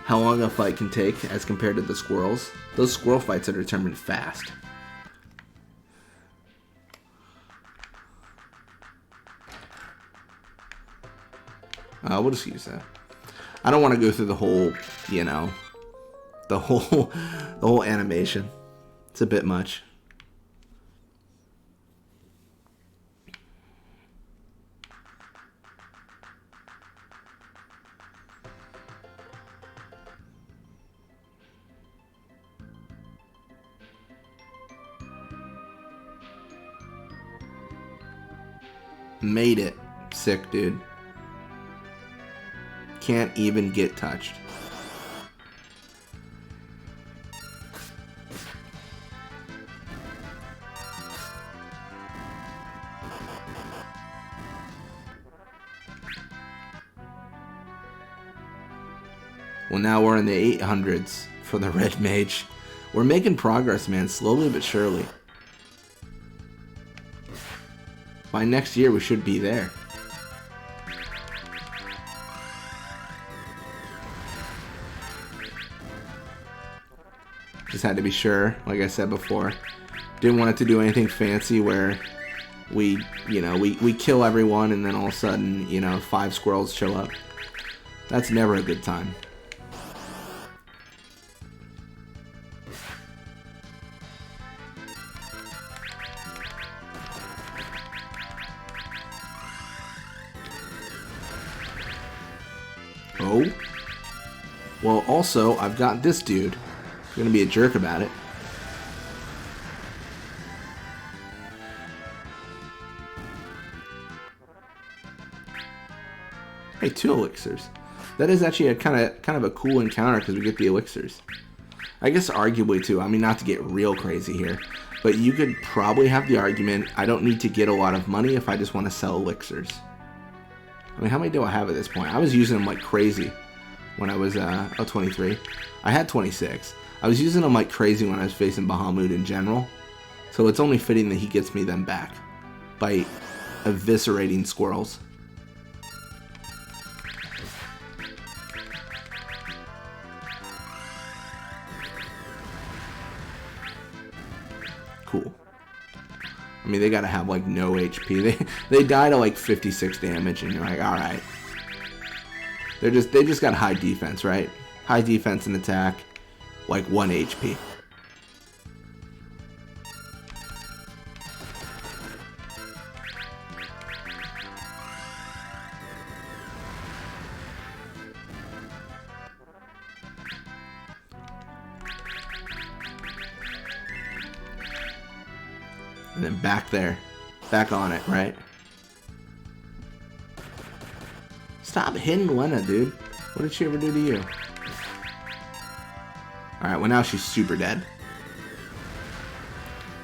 how long a fight can take as compared to the squirrels. Those squirrel fights are determined fast. We'll just use that. I don't want to go through the whole, you know, the whole animation. It's a bit much. Made it. Sick, dude. Can't even get touched. Well, now we're in the 800s for the red mage. We're making progress, man, slowly but surely. By next year, we should be there. Just had to be sure, like I said before. Didn't want it to do anything fancy where we kill everyone and then all of a sudden, 5 squirrels show up. That's never a good time. Oh. Well, also, I've got this dude. I'm gonna be a jerk about it. Hey, 2 elixirs. That is actually a kind of a cool encounter because we get the elixirs. I guess arguably too. I mean, not to get real crazy here, but you could probably have the argument I don't need to get a lot of money if I just want to sell elixirs. I mean, how many do I have at this point? I was using them like crazy when I was 23. I had 26. I was using them like crazy when I was facing Bahamut in general. So it's only fitting that he gets me them back by eviscerating squirrels. Cool. I mean, they gotta have like no HP. They die to like 56 damage, and you're like, all right. They just got high defense, right? High defense and attack, like 1 HP. And then back there. Back on it, right? Stop hitting Lena, dude. What did she ever do to you? Alright, well now she's super dead.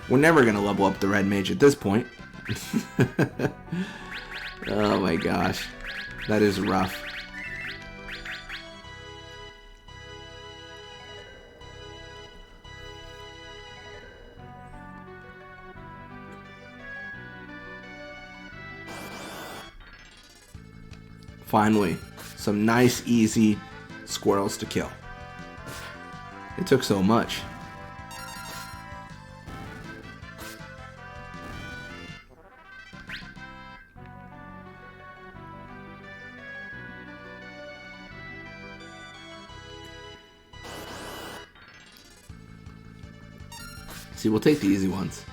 We're never gonna level up the red mage at this point. Oh my gosh. That is rough. Finally, some nice, easy squirrels to kill. It took so much. See, we'll take the easy ones.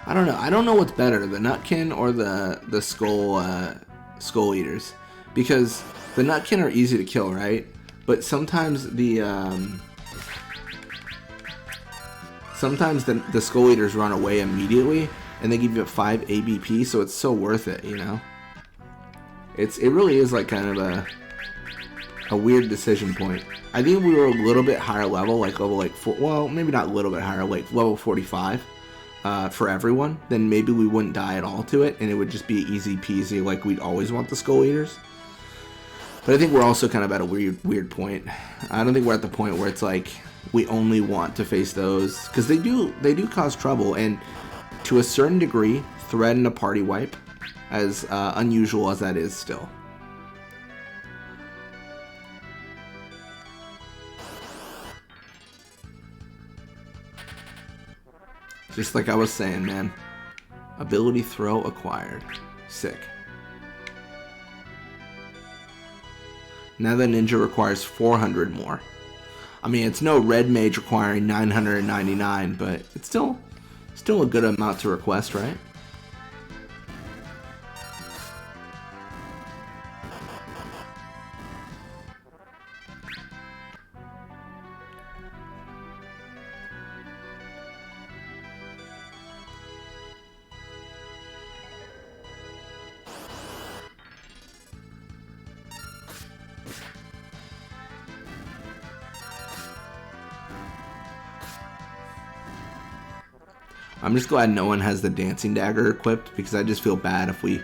I don't know. I don't know what's better, the Nutkin or the skull eaters, because the Nutkin are easy to kill, right? But sometimes the skull eaters run away immediately, and they give you a 5 ABP, so it's so worth it, you know. It really is like kind of a weird decision point. I think if we were a little bit higher level, like level well, maybe not a little bit higher, like level 45. For everyone, then maybe we wouldn't die at all to it, and it would just be easy peasy, like we'd always want the skull eaters. But I think we're also kind of at a weird point. I don't think we're at the point where it's like we only want to face those, because they do cause trouble, and to a certain degree threaten a party wipe, as unusual as that is still. Just like I was saying, man. Ability throw acquired. Sick. Now the ninja requires 400 more. I mean, it's no red mage requiring 999, but it's still a good amount to request, right? I'm just glad no one has the dancing dagger equipped, because I just feel bad if we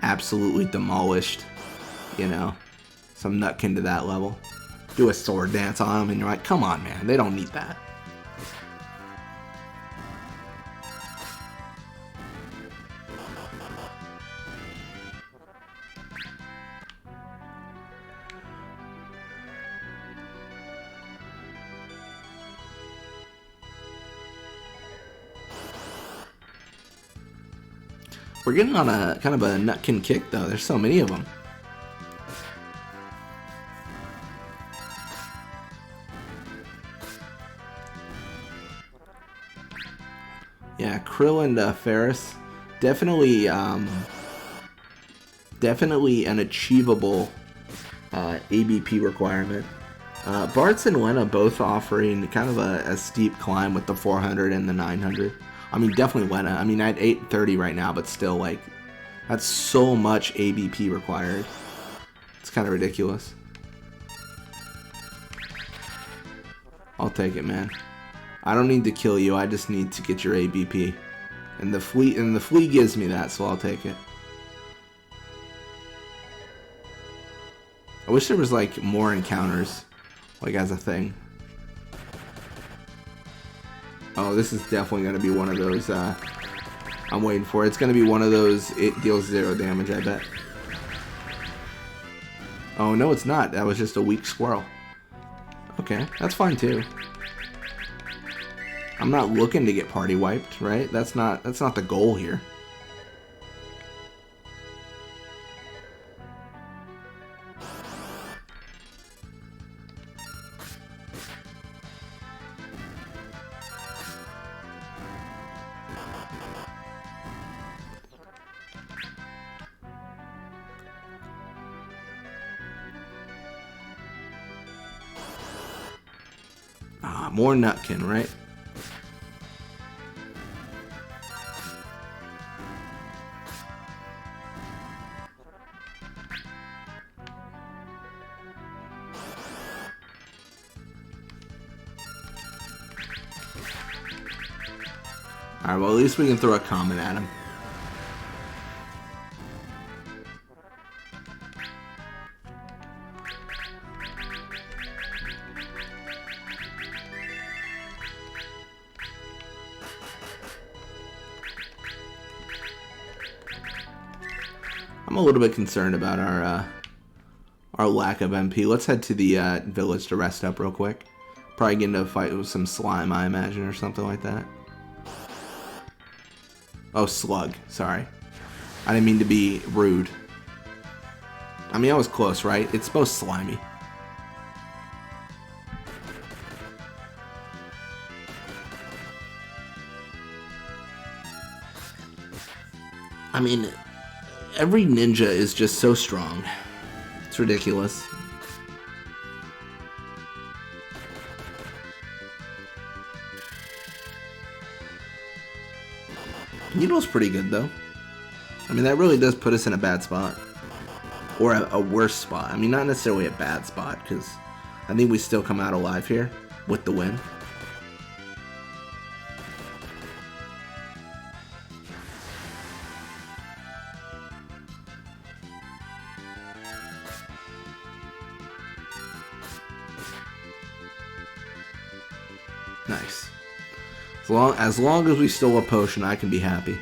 absolutely demolished, you know, some nutkin to that level. Do a sword dance on them and you're like, come on, man, they don't need that. We're getting on a kind of a nutkin kick, though. There's so many of them. Yeah, Krill and Ferris, definitely an achievable ABP requirement. Bartz and Lena both offering kind of a steep climb with the 400 and the 900. I mean, definitely Lena. I mean, at 830 right now, but still, like, that's so much ABP required. It's kind of ridiculous. I'll take it, man. I don't need to kill you. I just need to get your ABP, and the flea gives me that, so I'll take it. I wish there was like more encounters, like as a thing. Oh, this is definitely going to be one of those, I'm waiting for it. It's going to be one of those, it deals 0 damage, I bet. Oh, no, it's not. That was just a weak squirrel. Okay, that's fine, too. I'm not looking to get party wiped, right? That's not the goal here. More nutkin, right? Alright, well, at least we can throw a comment at him. I'm a little bit concerned about our lack of MP. Let's head to the village to rest up real quick. Probably get into a fight with some slime, I imagine, or something like that. Oh, slug. Sorry. I didn't mean to be rude. I mean, I was close, right? It's both slimy. I mean, every ninja is just so strong. It's ridiculous. Needle's pretty good, though. I mean, that really does put us in a bad spot. Or a worse spot. I mean, not necessarily a bad spot, because I think we still come out alive here with the win. Nice. As long as we stole a potion, I can be happy.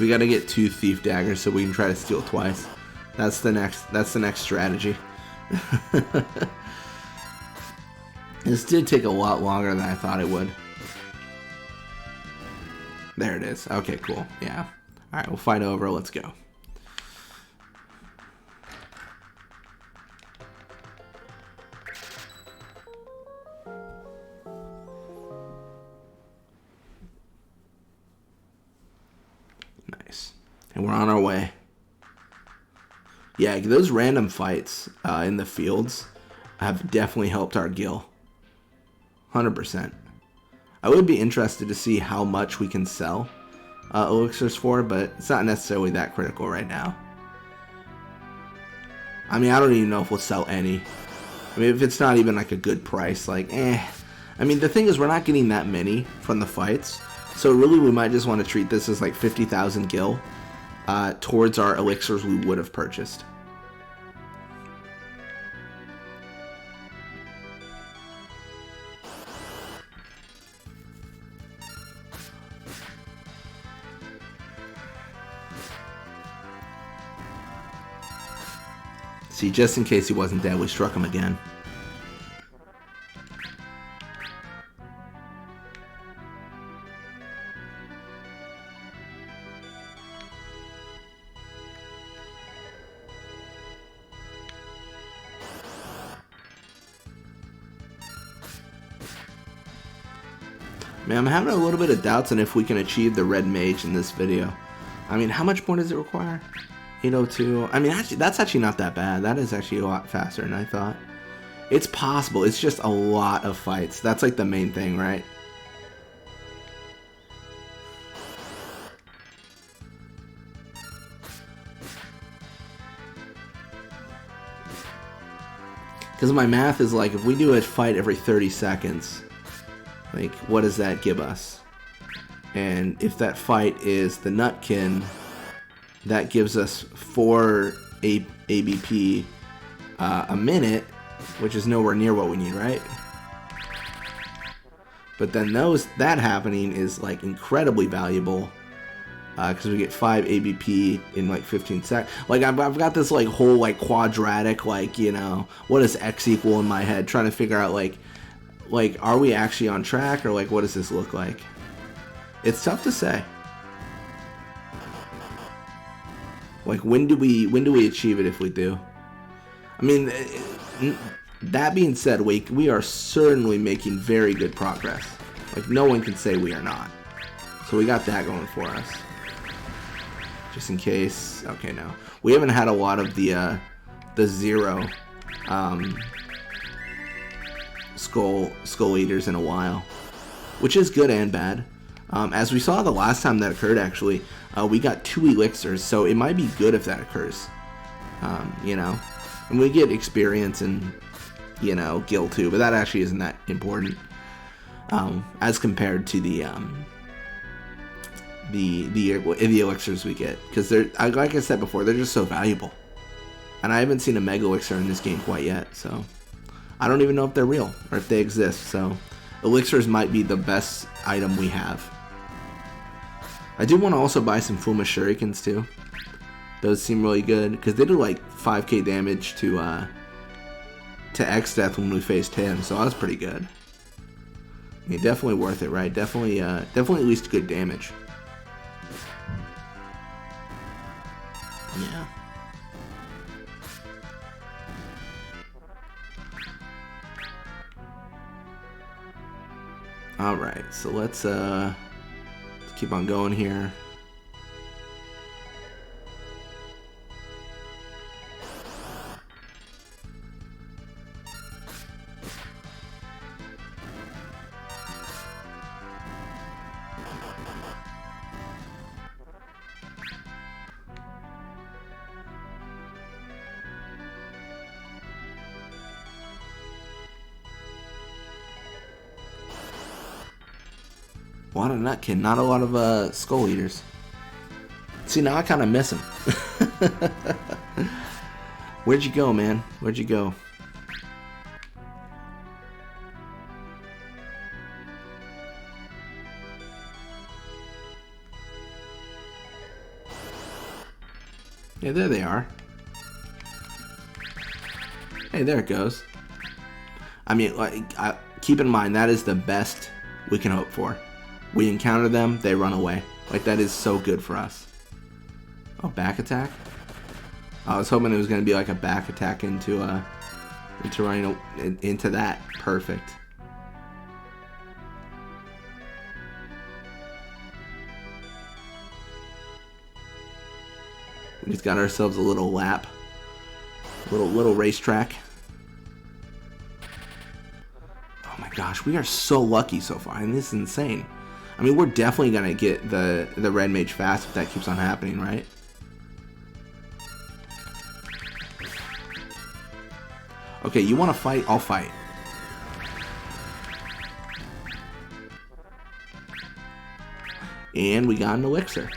We gotta get 2 thief daggers so we can try to steal twice. That's the next strategy. This did take a lot longer than I thought it would. There it is. Okay, cool. Yeah. Alright, we'll fight over. Let's go. Nice. And we're on our way. Yeah, those random fights in the fields have definitely helped our gil. 100%. I would be interested to see how much we can sell elixirs for, but it's not necessarily that critical right now. I mean, I don't even know if we'll sell any. I mean, if it's not even like a good price, like, eh. I mean, the thing is, we're not getting that many from the fights, so really we might just want to treat this as like 50,000 gil towards our elixirs we would have purchased. See, just in case he wasn't dead, we struck him again. Man, I'm having a little bit of doubts on if we can achieve the red mage in this video. I mean, how much more does it require? 802. I mean, actually, that's actually not that bad. That is actually a lot faster than I thought. It's possible. It's just a lot of fights. That's like the main thing, right? Because my math is like, if we do a fight every 30 seconds, like, what does that give us? And if that fight is the Nutkin, that gives us 4 ABP a minute, which is nowhere near what we need, right? But then that happening is like incredibly valuable because we get 5 ABP in like 15 seconds. Like I've got this like whole like quadratic, like, you know, what does X equal in my head, trying to figure out like are we actually on track, or like what does this look like? It's tough to say. Like, when do we achieve it if we do? I mean, that being said, we are certainly making very good progress. Like, no one can say we are not. So we got that going for us. Just in case. Okay, no. We haven't had a lot of the zero skull eaters in a while, which is good and bad. As we saw the last time that occurred, actually, we got 2 elixirs, so it might be good if that occurs. You know, and we get experience and, you know, gil too, but that actually isn't that important as compared to the elixirs we get, because they're, like I said before, they're just so valuable. And I haven't seen a mega elixir in this game quite yet, so I don't even know if they're real or if they exist. So elixirs might be the best item we have. I do want to also buy some Fuma Shurikens too. Those seem really good because they do like 5k damage to X Death when we faced him, so that's pretty good. I mean, definitely worth it, right? Definitely at least good damage. Yeah. All right, so let's keep on going here. A lot of Nutkin, not a lot of Skull Eaters. See, now I kind of miss him. Where'd you go, man? Where'd you go? Yeah, there they are. Hey, there it goes. I mean, like, keep in mind, that is the best we can hope for. We encounter them, they run away. Like, that is so good for us. Oh, back attack? I was hoping it was going to be like a back attack into running into that. Perfect. We just got ourselves a little lap. Little racetrack. Oh my gosh, we are so lucky so far. I mean, this is insane. I mean, we're definitely going to get the red mage fast if that keeps on happening, right? Okay, you want to fight? I'll fight. And we got an elixir.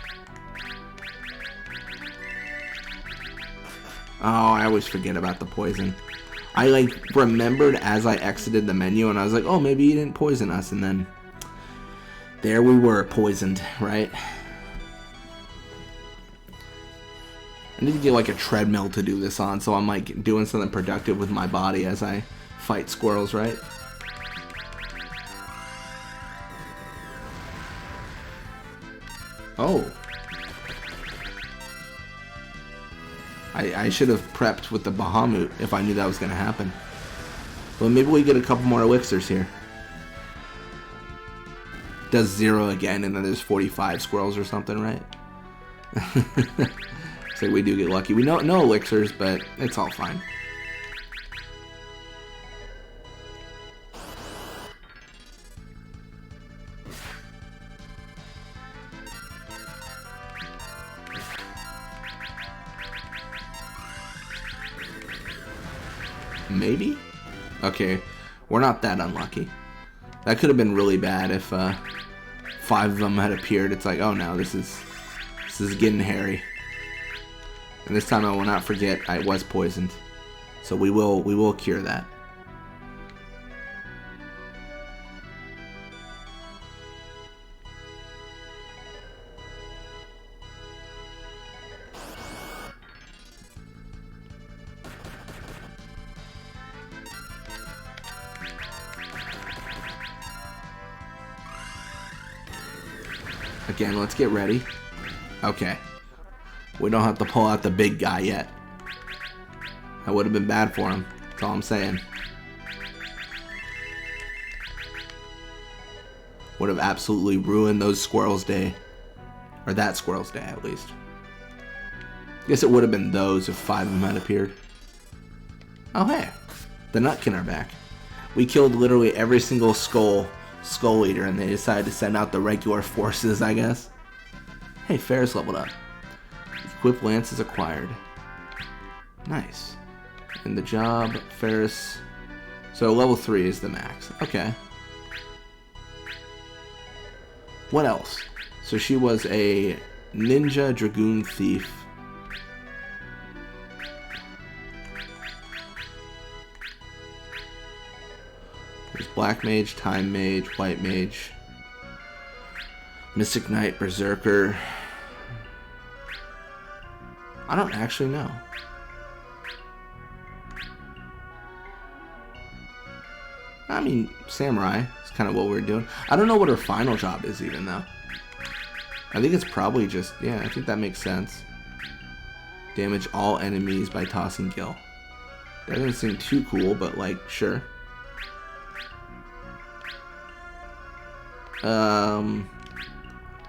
Oh, I always forget about the poison. I like remembered as I exited the menu and I was like, oh, maybe he didn't poison us, and then there we were, poisoned, right? I need to get like a treadmill to do this on, so I'm like doing something productive with my body as I fight squirrels, right? Oh. I should have prepped with the Bahamut if I knew that was going to happen. Well, maybe we get a couple more elixirs here. Does 0 again, and then there's 45 squirrels or something, right? So we do get lucky. We know no elixirs, but it's all fine. Maybe? Okay, we're not that unlucky. That could have been really bad if 5 of them had appeared. It's like, oh no, this is getting hairy. And this time I will not forget I was poisoned. So we will cure that. Again, let's get ready. Okay. We don't have to pull out the big guy yet. That would have been bad for him. That's all I'm saying. Would have absolutely ruined those squirrels' day. Or that squirrel's day, at least. I guess it would have been those if 5 of them had appeared. Oh, hey. The Nutkin are back. We killed literally every single Skull Eater, and they decided to send out the regular forces, I guess. Hey, Ferris leveled up. Equip Lance is acquired. Nice. And the job, Ferris. So level 3 is the max. Okay. What else? So she was a ninja dragoon thief. There's black mage, time mage, white mage, mystic knight, berserker. I don't actually know. I mean, samurai is kind of what we're doing. I don't know what her final job is even, though. I think it's probably just, yeah, I think that makes sense. Damage all enemies by tossing Gil. That doesn't seem too cool, but like, sure.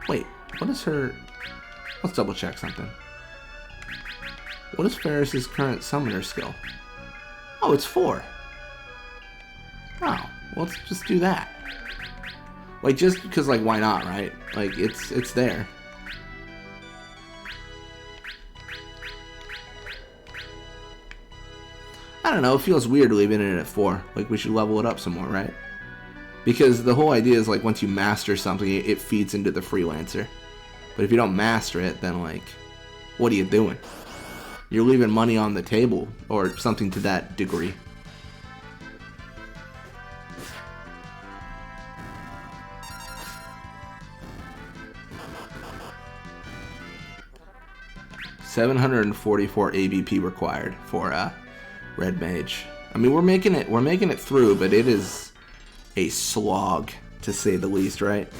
Wait, what is her... Let's double check something. What is Ferris's current summoner skill? Oh, it's 4. Oh, well, let's just do that. Like, just because, like, why not, right? Like, it's there. I don't know, it feels weird leaving it at 4. Like, we should level it up some more, right? Because the whole idea is like once you master something, it feeds into the freelancer. But if you don't master it, then like, what are you doing? You're leaving money on the table or something to that degree. $744 ABP required for Red Mage. I mean, we're making it through, but it is a slog to say the least, right?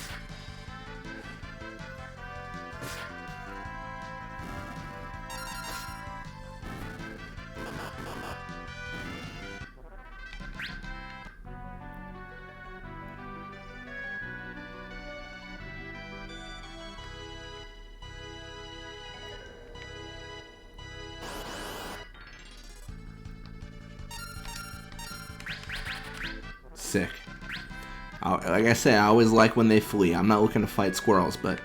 Sick. Like I say, I always like when they flee. I'm not looking to fight squirrels, but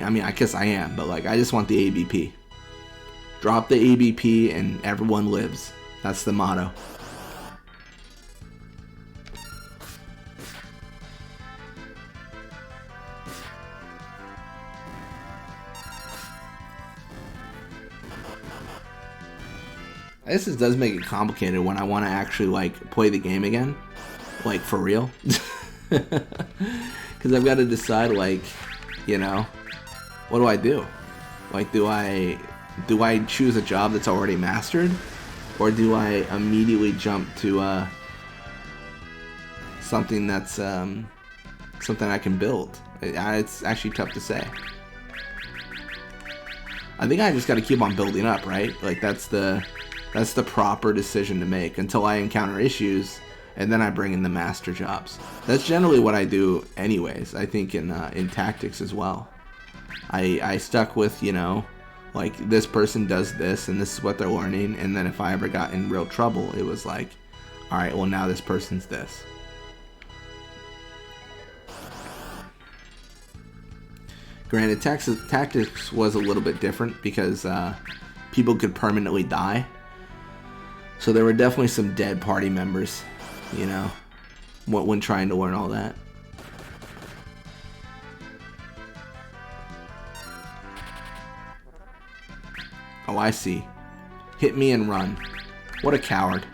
I mean, I guess I am, but like I just want the ABP. Drop the ABP and everyone lives. That's the motto. This does make it complicated when I want to actually like play the game again. Like, for real? Because I've got to decide, like, you know, what do I do? Like, do I choose a job that's already mastered? Or do I immediately jump to something that's something I can build? It's actually tough to say. I think I just got to keep on building up, right? Like, that's the proper decision to make until I encounter issues. And then I bring in the master jobs. That's generally what I do anyways, I think in tactics as well. I stuck with, you know, like this person does this and this is what they're learning. And then if I ever got in real trouble, it was like, all right, well now this person's this. Granted, tactics was a little bit different because people could permanently die. So there were definitely some dead party members, you know, when trying to learn all that. Oh, I see. Hit me and run. What a coward.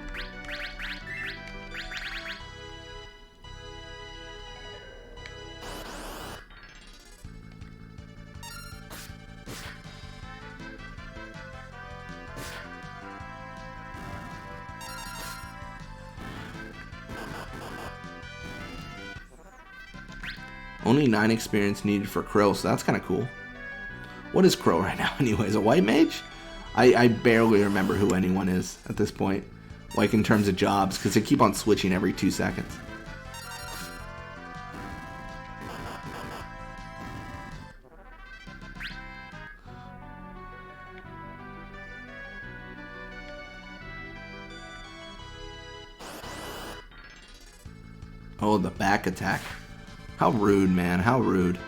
Only 9 experience needed for Krill, so that's kind of cool. What is Krill right now anyways? A white mage? I barely remember who anyone is at this point. Like in terms of jobs, because they keep on switching every 2 seconds. Oh, the back attack. How rude, man. How rude.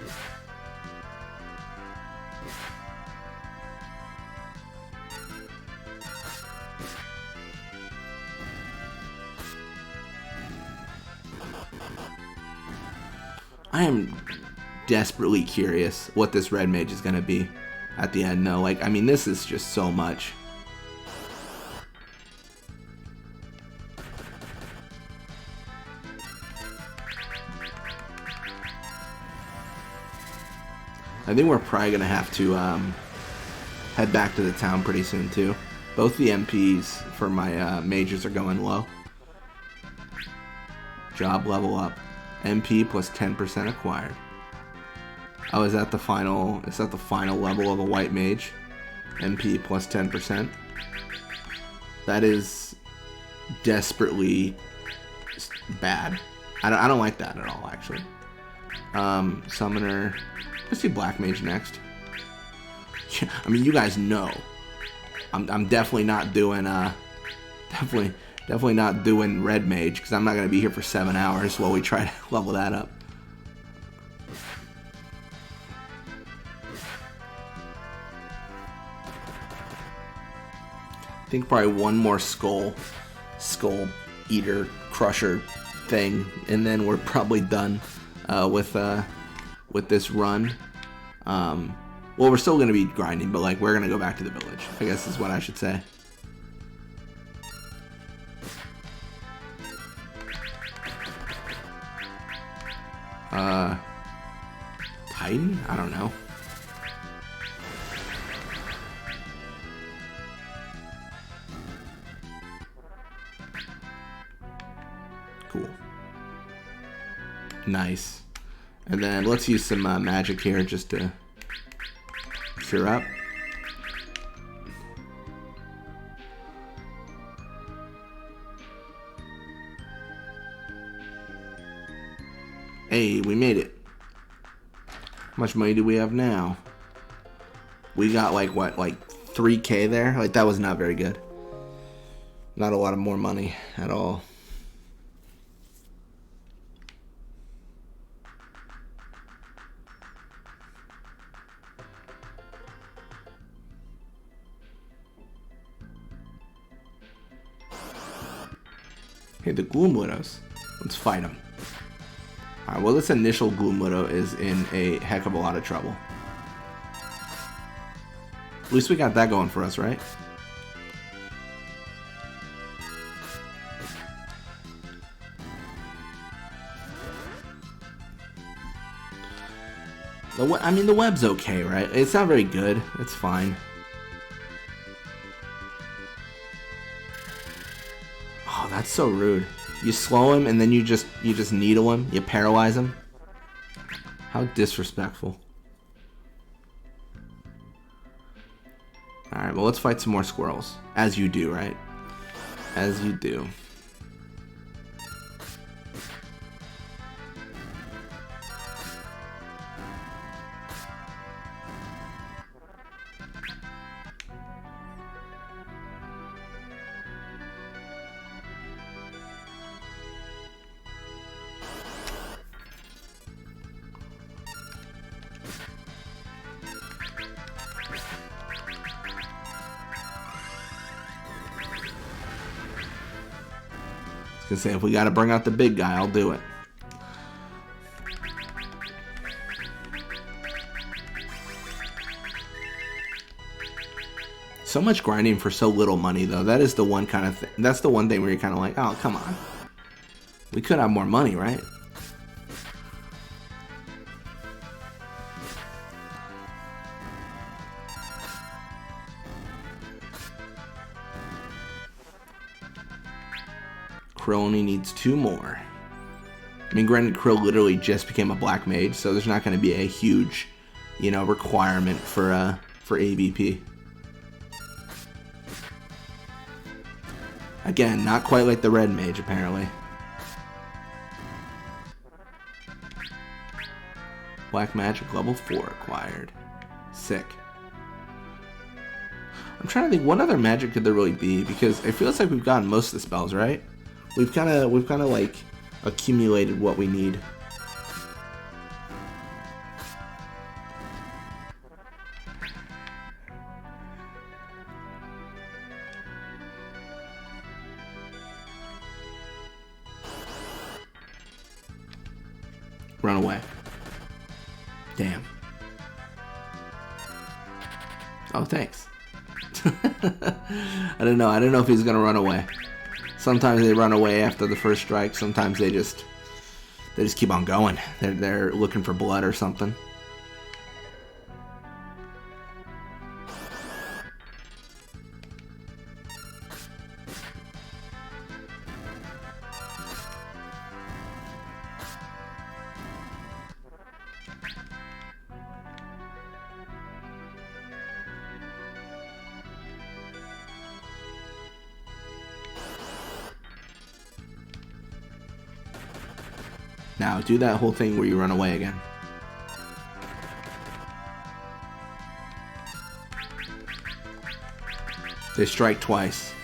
I am desperately curious what this red mage is going to be at the end. No, like, I mean, this is just so much. I think we're probably going to have to head back to the town pretty soon, too. Both the MPs for my majors are going low. Job level up. MP plus 10% acquired. I was at the final, it's at the final level of a white mage. MP plus 10%. That is desperately bad. I don't like that at all, actually. Summoner. Let's do Black Mage next. I mean, you guys know, I'm definitely not doing definitely not doing Red Mage because I'm not gonna be here for 7 hours while we try to level that up. I think probably one more skull eater crusher thing, and then we're probably done with this run. Well, we're still going to be grinding, but like we're going to go back to the village, I guess is what I should say. Titan? I don't know. Cool. Nice. And then let's use some magic here just to cure up. Hey, we made it. How much money do we have now? We got like what, like 3K there? Like that was not very good. Not a lot of more money at all. Hey, the Gloom Widows. Let's fight them. Alright, well, this initial Gloom Widow is in a heck of a lot of trouble. At least we got that going for us, right? I mean, the web's okay, right? It's not very good. It's fine. Oh, that's so rude. You slow him and then you just needle him. You paralyze him. How disrespectful. Alright, well, let's fight some more squirrels. As you do, right? As you do. I was gonna say, if we gotta bring out the big guy, I'll do it. So much grinding for so little money, though. That is the one kind of thing. That's the one thing where you're kind of like, oh, come on. We could have more money, right? Krill only needs 2 more. I mean, granted, Krill literally just became a black mage, so there's not going to be a huge, you know, requirement for AVP. Again, not quite like the red mage, apparently. Black magic level 4 acquired. Sick. I'm trying to think, what other magic could there really be? Because it feels like we've gotten most of the spells, right? We've kind of like accumulated what we need. Run away. Damn. Oh, thanks. I don't know. I don't know if he's gonna run away. Sometimes they run away after the first strike. Sometimes they just keep on going. They're looking for blood or something. Now, do that whole thing where you run away again. They strike twice.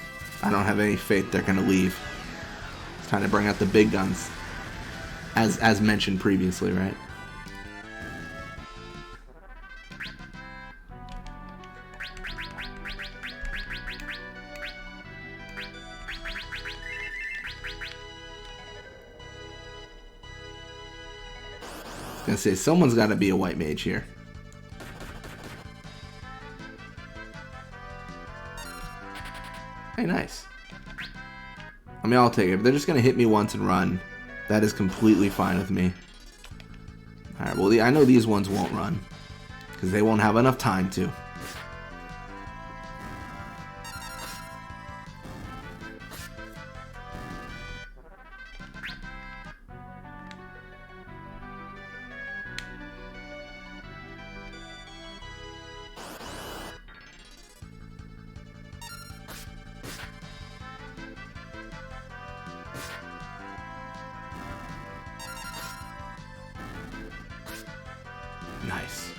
I don't have any faith they're going to leave. It's time to bring out the big guns. As mentioned previously, right? gonna say, someone's gotta be a white mage here. Hey, nice. I mean, I'll take it. If they're just gonna hit me once and run, that is completely fine with me. Alright, well, I know these ones won't run, because they won't have enough time to. Nice.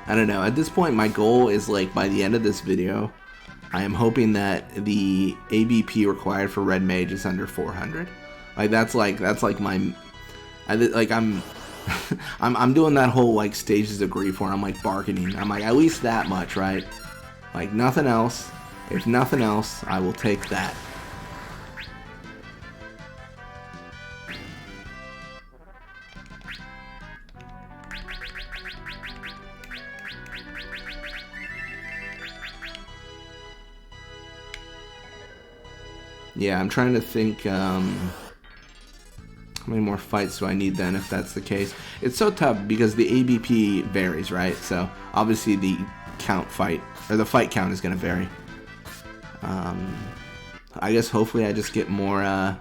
I don't know. At this point, my goal is like by the end of this video, I am hoping that the ABP required for Red Mage is under 400. That's like my, I'm doing that whole like stages of grief where I'm like bargaining. I'm like, at least that much, right? Like nothing else. If nothing else, I will take that. Yeah, I'm trying to think, how many more fights do I need then if that's the case? It's so tough because the ABP varies, right? So obviously the count fight, or the fight count is going to vary. I guess hopefully I just get more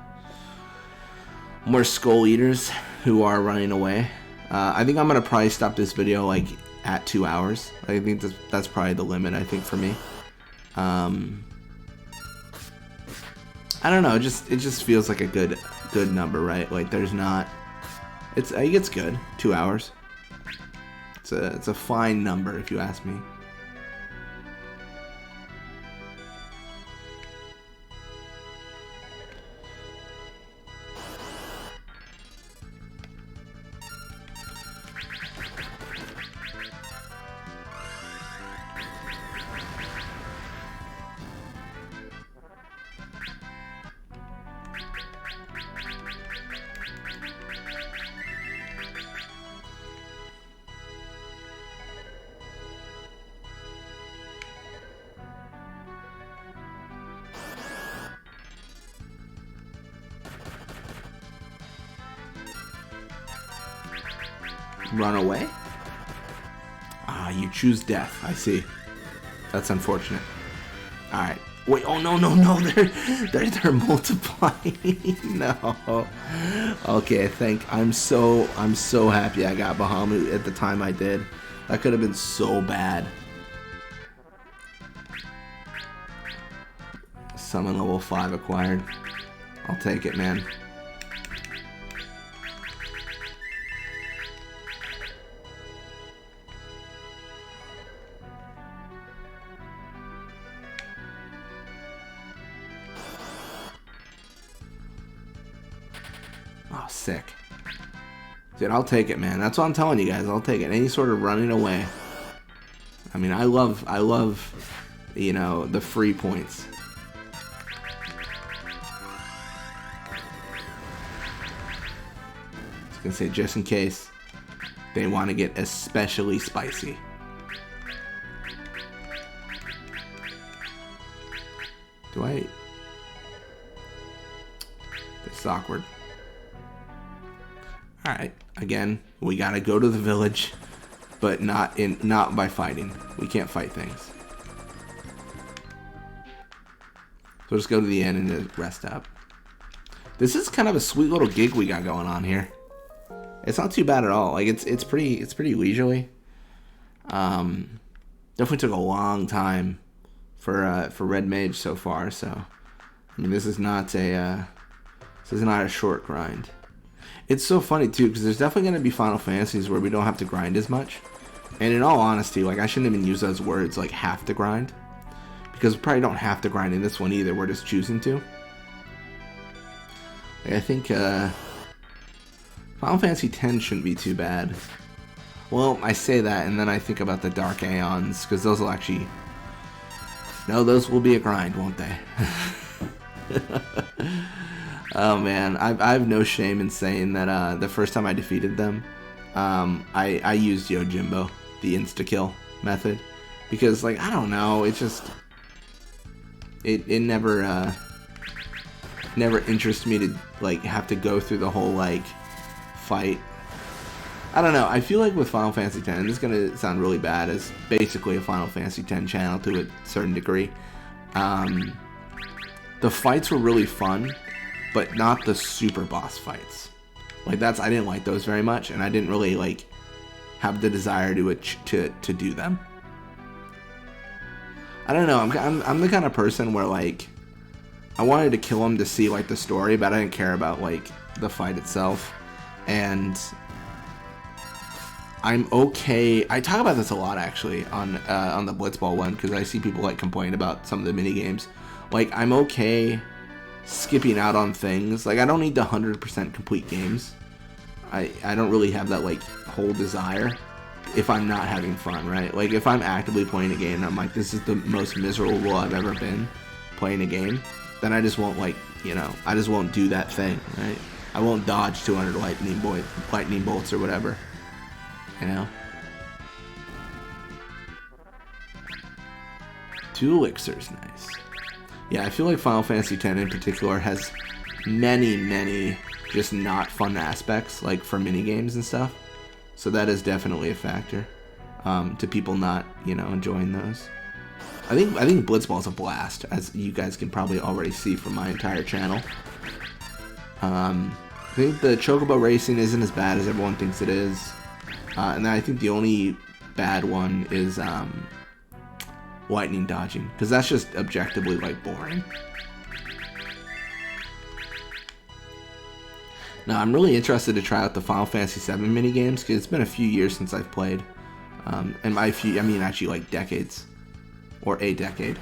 Skull Eaters who are running away. I think I'm going to probably stop this video like at 2 hours. I think that's probably the limit, I think, for me. I don't know, it just feels like a good number, right? Like there's not, I think it's good. 2 hours. It's a fine number if you ask me. Run away? Ah, you choose death. I see. That's unfortunate. Alright. Wait, oh no, they're multiplying. No. Okay, I'm so happy I got Bahamut at the time I did. That could have been so bad. Summon level 5 acquired. I'll take it, man. Oh, sick. Dude, I'll take it, man. That's what I'm telling you guys. I'll take it. Any sort of running away. I mean, I love, you know, the free points. I was gonna say, just in case they want to get especially spicy. Do I? This is awkward. Alright, again, we gotta go to the village, but not by fighting. We can't fight things. So we'll just go to the inn and rest up. This is kind of a sweet little gig we got going on here. It's not too bad at all. Like it's pretty leisurely. Definitely took a long time for Red Mage so far, so I mean this is not a short grind. It's so funny too, because there's definitely going to be Final Fantasies where we don't have to grind as much. And in all honesty, like I shouldn't even use those words like have to grind, because we probably don't have to grind in this one either. We're just choosing to. Like, I think Final Fantasy X shouldn't be too bad. Well, I say that, and then I think about the Dark Aeons, because those will actually... No, those will be a grind, won't they? Oh, man. I have no shame in saying that the first time I defeated them, I used Yojimbo, the insta-kill method. Because, like, I don't know, it just... It never interested me to, like, have to go through the whole, like, fight. I don't know, I feel like with Final Fantasy X, and this is going to sound really bad, as basically a Final Fantasy X channel to a certain degree, the fights were really fun, but not the super boss fights. Like, I didn't like those very much, and I didn't really, like, have the desire to do them. I don't know, I'm the kind of person where, like, I wanted to kill him to see, like, the story, but I didn't care about, like, the fight itself. And I'm okay. I talk about this a lot, actually, on the Blitzball one, because I see people, like, complain about some of the mini games. Like, I'm okay skipping out on things. Like, I don't need the 100% complete games. I don't really have that, like, whole desire if I'm not having fun, right? Like, if I'm actively playing a game and I'm like, this is the most miserable I've ever been playing a game, then I just won't, like, you know, I just won't do that thing, right? I won't dodge 200 lightning bolts or whatever, you know? 2 elixirs, nice. Yeah, I feel like Final Fantasy X in particular has many just not fun aspects, like for minigames and stuff. So that is definitely a factor to people not, you know, enjoying those. I think Blitzball is a blast, as you guys can probably already see from my entire channel. I think the Chocobo racing isn't as bad as everyone thinks it is. And I think the only bad one is lightning dodging, because that's just objectively, like, boring. Now, I'm really interested to try out the Final Fantasy VII minigames, because it's been a few years since I've played. And by a few, I mean actually like decades. Or a decade.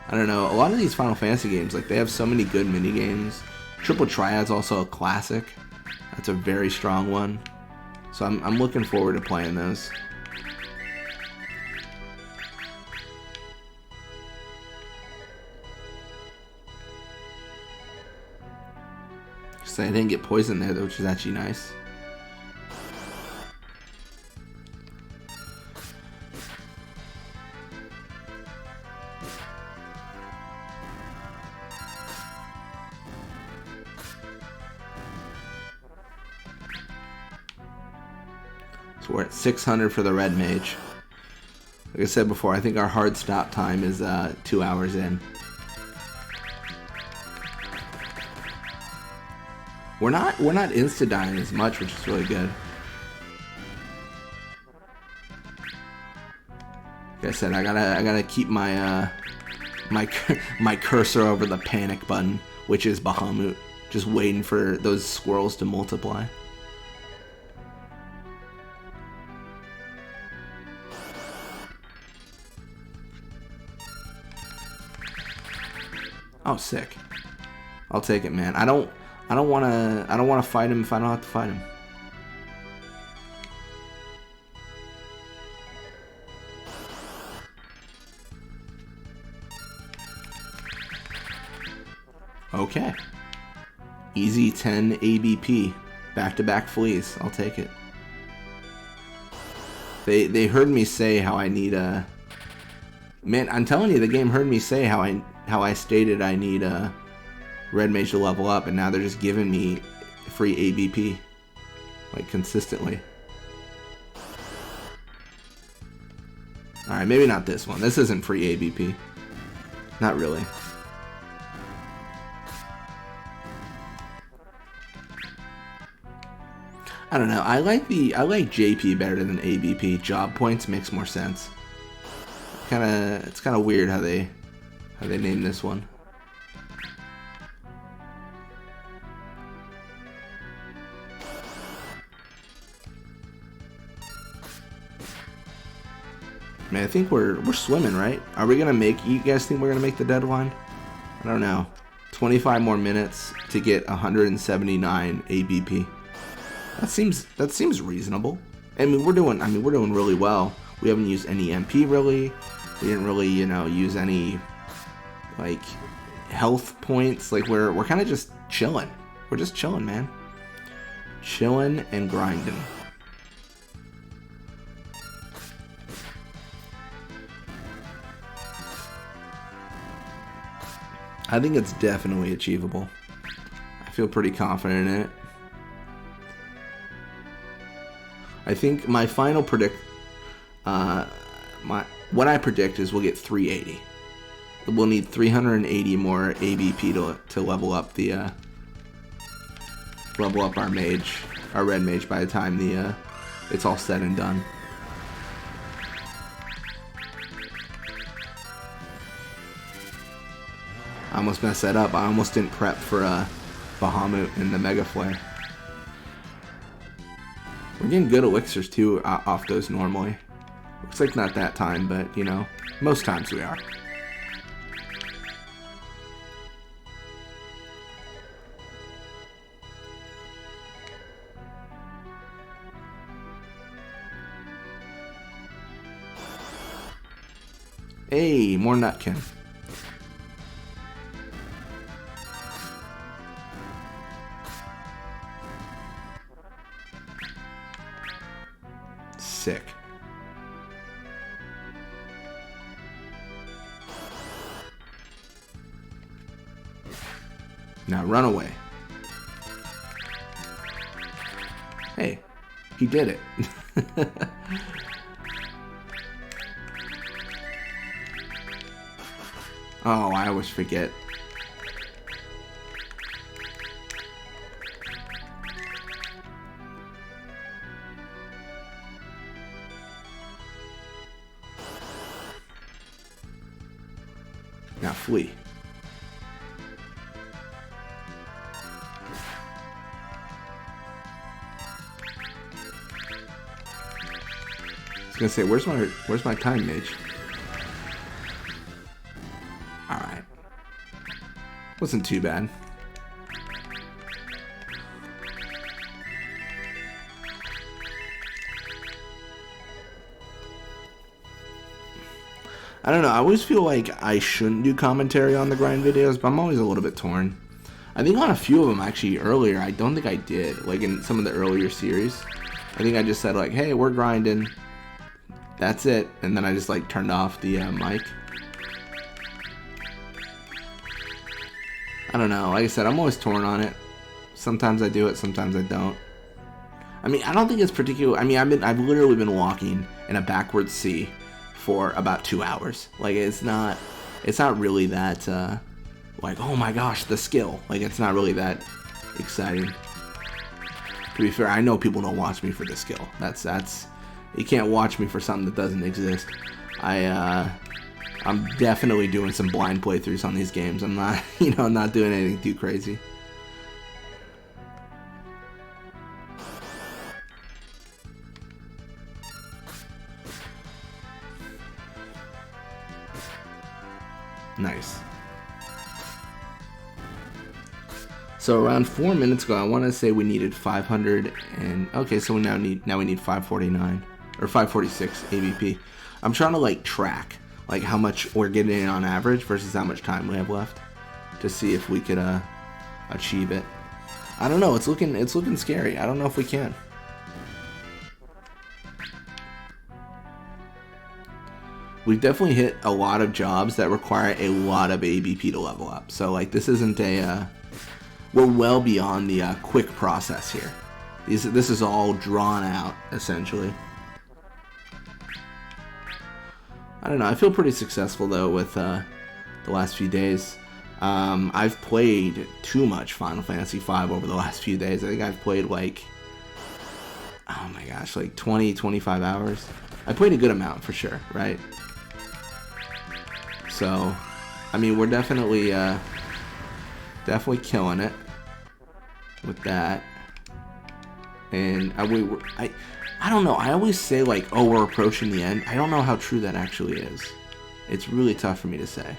I don't know, a lot of these Final Fantasy games, like, they have so many good minigames. Triple Triad's also a classic. That's a very strong one. So I'm looking forward to playing those. So I didn't get poisoned there, which is actually nice. So we're at 600 for the red mage. Like I said before, I think our hard stop time is 2 hours in. We're not insta dying as much, which is really good. Like I said, I gotta keep my my cursor over the panic button, which is Bahamut, just waiting for those squirrels to multiply. Oh, sick. I'll take it, man. I don't wanna fight him if I don't have to fight him. Okay. Easy 10 ABP. Back-to-back fleas. I'll take it. They heard me say how I need a... Man, I'm telling you, the game heard me say how I stated I need a red mage to level up, and now they're just giving me free ABP, like, consistently. Alright, maybe not this one. This isn't free ABP. Not really. I don't know. I like JP better than ABP. Job points makes more sense. It's kind of weird how they named this one. Man, I think we're swimming, right? Are we gonna make? You guys think we're gonna make the deadline? I don't know. 25 more minutes to get 179 ABP. That seems reasonable. I mean, we're doing really well. We haven't used any MP really. We didn't really, use any like health points. Like we're kind of just chilling. We're just chilling, man. Chilling and grinding. I think it's definitely achievable. I feel pretty confident in it. I think my final what I predict is we'll get 380. We'll need 380 more ABP to level up the our red mage by the time it's all said and done. I almost messed that up. I almost didn't prep for Bahamut and the Mega Flare. We're getting good elixirs too off those normally. Looks like not that time, but most times we are. Hey, more Nutkin. Sick. Now run away. Hey, he did it. Oh, I always forget. Now flee. I was gonna say, where's my time mage? Alright. Wasn't too bad. I don't know, I always feel like I shouldn't do commentary on the grind videos, but I'm always a little bit torn. I think on a few of them actually earlier, I don't think I did. Like in some of the earlier series. I think I just said like, hey, we're grinding. That's it. And then I just like turned off the mic. I don't know. Like I said, I'm always torn on it. Sometimes I do it, sometimes I don't. I mean, I don't think it's particular. I mean, I've literally been walking in a backwards sea for about 2 hours. Like it's not really that like, oh my gosh, the skill. Like it's not really that exciting. To be fair, I know people don't watch me for the skill. That's you can't watch me for something that doesn't exist. I'm definitely doing some blind playthroughs on these games. I'm not, not doing anything too crazy. Nice. So around 4 minutes ago, I want to say we needed 500 and okay, so we now need 549 or 546 ABP. I'm trying to like track like how much we're getting in on average versus how much time we have left to see if we could achieve it. I don't know. It's looking scary. I don't know if we can. We've definitely hit a lot of jobs that require a lot of ABP to level up. So like this isn't a we're well beyond the quick process here. This is all drawn out essentially. I don't know. I feel pretty successful though with the last few days. I've played too much Final Fantasy V over the last few days. I think I've played like, oh my gosh, like 20, 25 hours. I played a good amount for sure, right? So, I mean, we're definitely killing it with that. And I don't know. I always say like, oh, we're approaching the end. I don't know how true that actually is. It's really tough for me to say.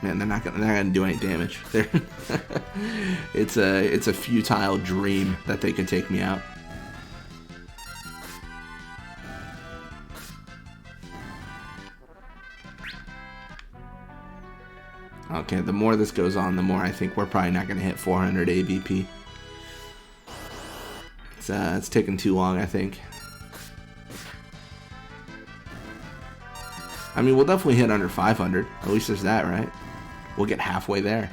Man, they're not gonna do any damage. It's a futile dream that they could take me out. Okay, the more this goes on, the more I think we're probably not gonna hit 400 ABP. It's taking too long, I think. I mean, we'll definitely hit under 500. At least there's that, right? We'll get halfway there.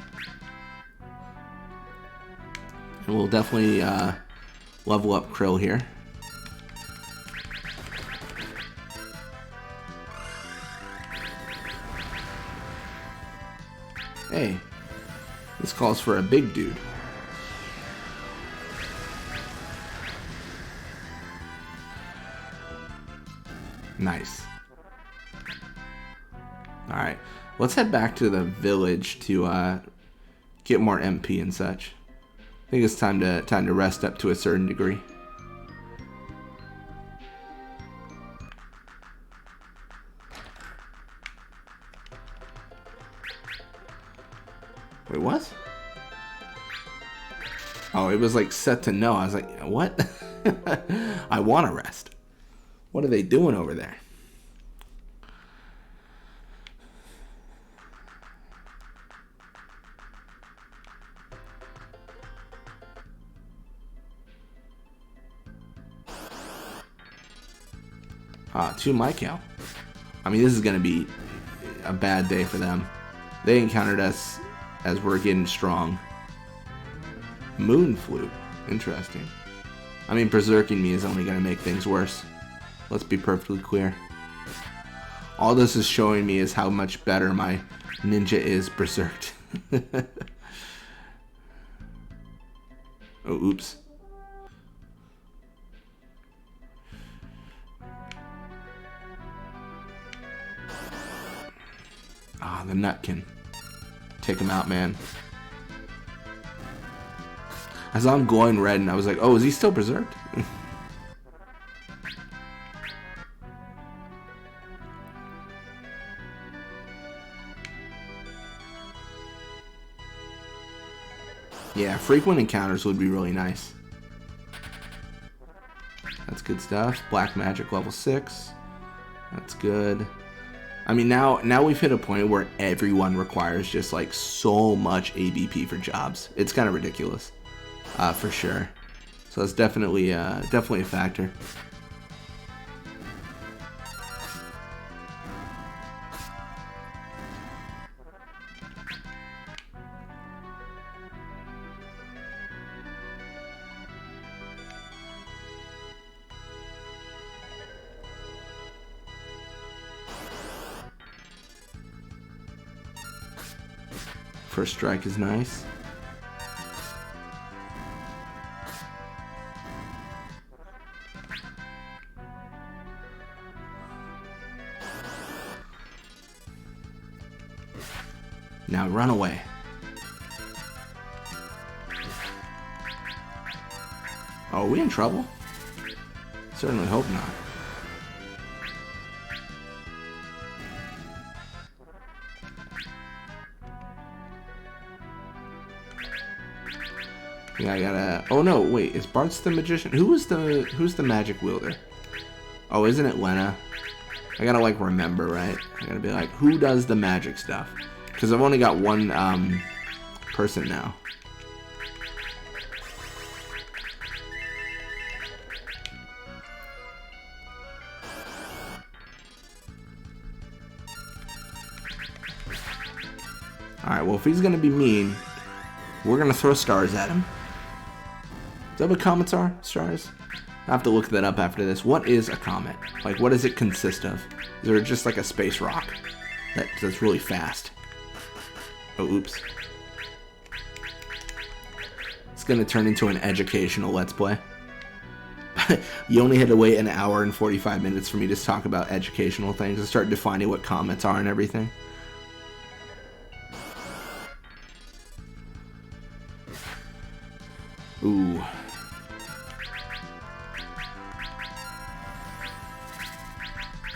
And we'll definitely level up Krill here. Hey, this calls for a big dude. Nice. Alright, let's head back to the village to get more MP and such. I think it's time to rest up to a certain degree. Wait, what? Oh, it was like set to no. I was like, what? I want to rest. What are they doing over there? To Michael. I mean, this is going to be a bad day for them. They encountered us as we're getting strong. Moon Flute. Interesting. I mean, berserking me is only going to make things worse. Let's be perfectly clear. All this is showing me is how much better my ninja is berserked. Oh, oops. Ah, the Nutkin. Take him out, man. I saw him glowing red and I was like, oh, is he still berserked? Yeah, frequent encounters would be really nice. That's good stuff. Black magic level 6. That's good. I mean, now we've hit a point where everyone requires just like so much ABP for jobs. It's kind of ridiculous, for sure. So that's definitely a factor. First strike is nice. Now run away. Oh, are we in trouble? Certainly hope not. Yeah, I gotta. Oh no, wait. Is Bart's the magician? Who's the magic wielder? Oh, isn't it Lena? I gotta like remember, right? I gotta be like, who does the magic stuff? Because I've only got one person now. All right. Well, if he's gonna be mean, we're gonna throw stars at him. Is that what comets are? Stars? I have to look that up after this. What is a comet? Like, what does it consist of? Is there just like a space rock that's really fast? Oh, oops. It's gonna turn into an educational Let's Play. You only had to wait an hour and 45 minutes for me to talk about educational things and start defining what comets are and everything. Ooh.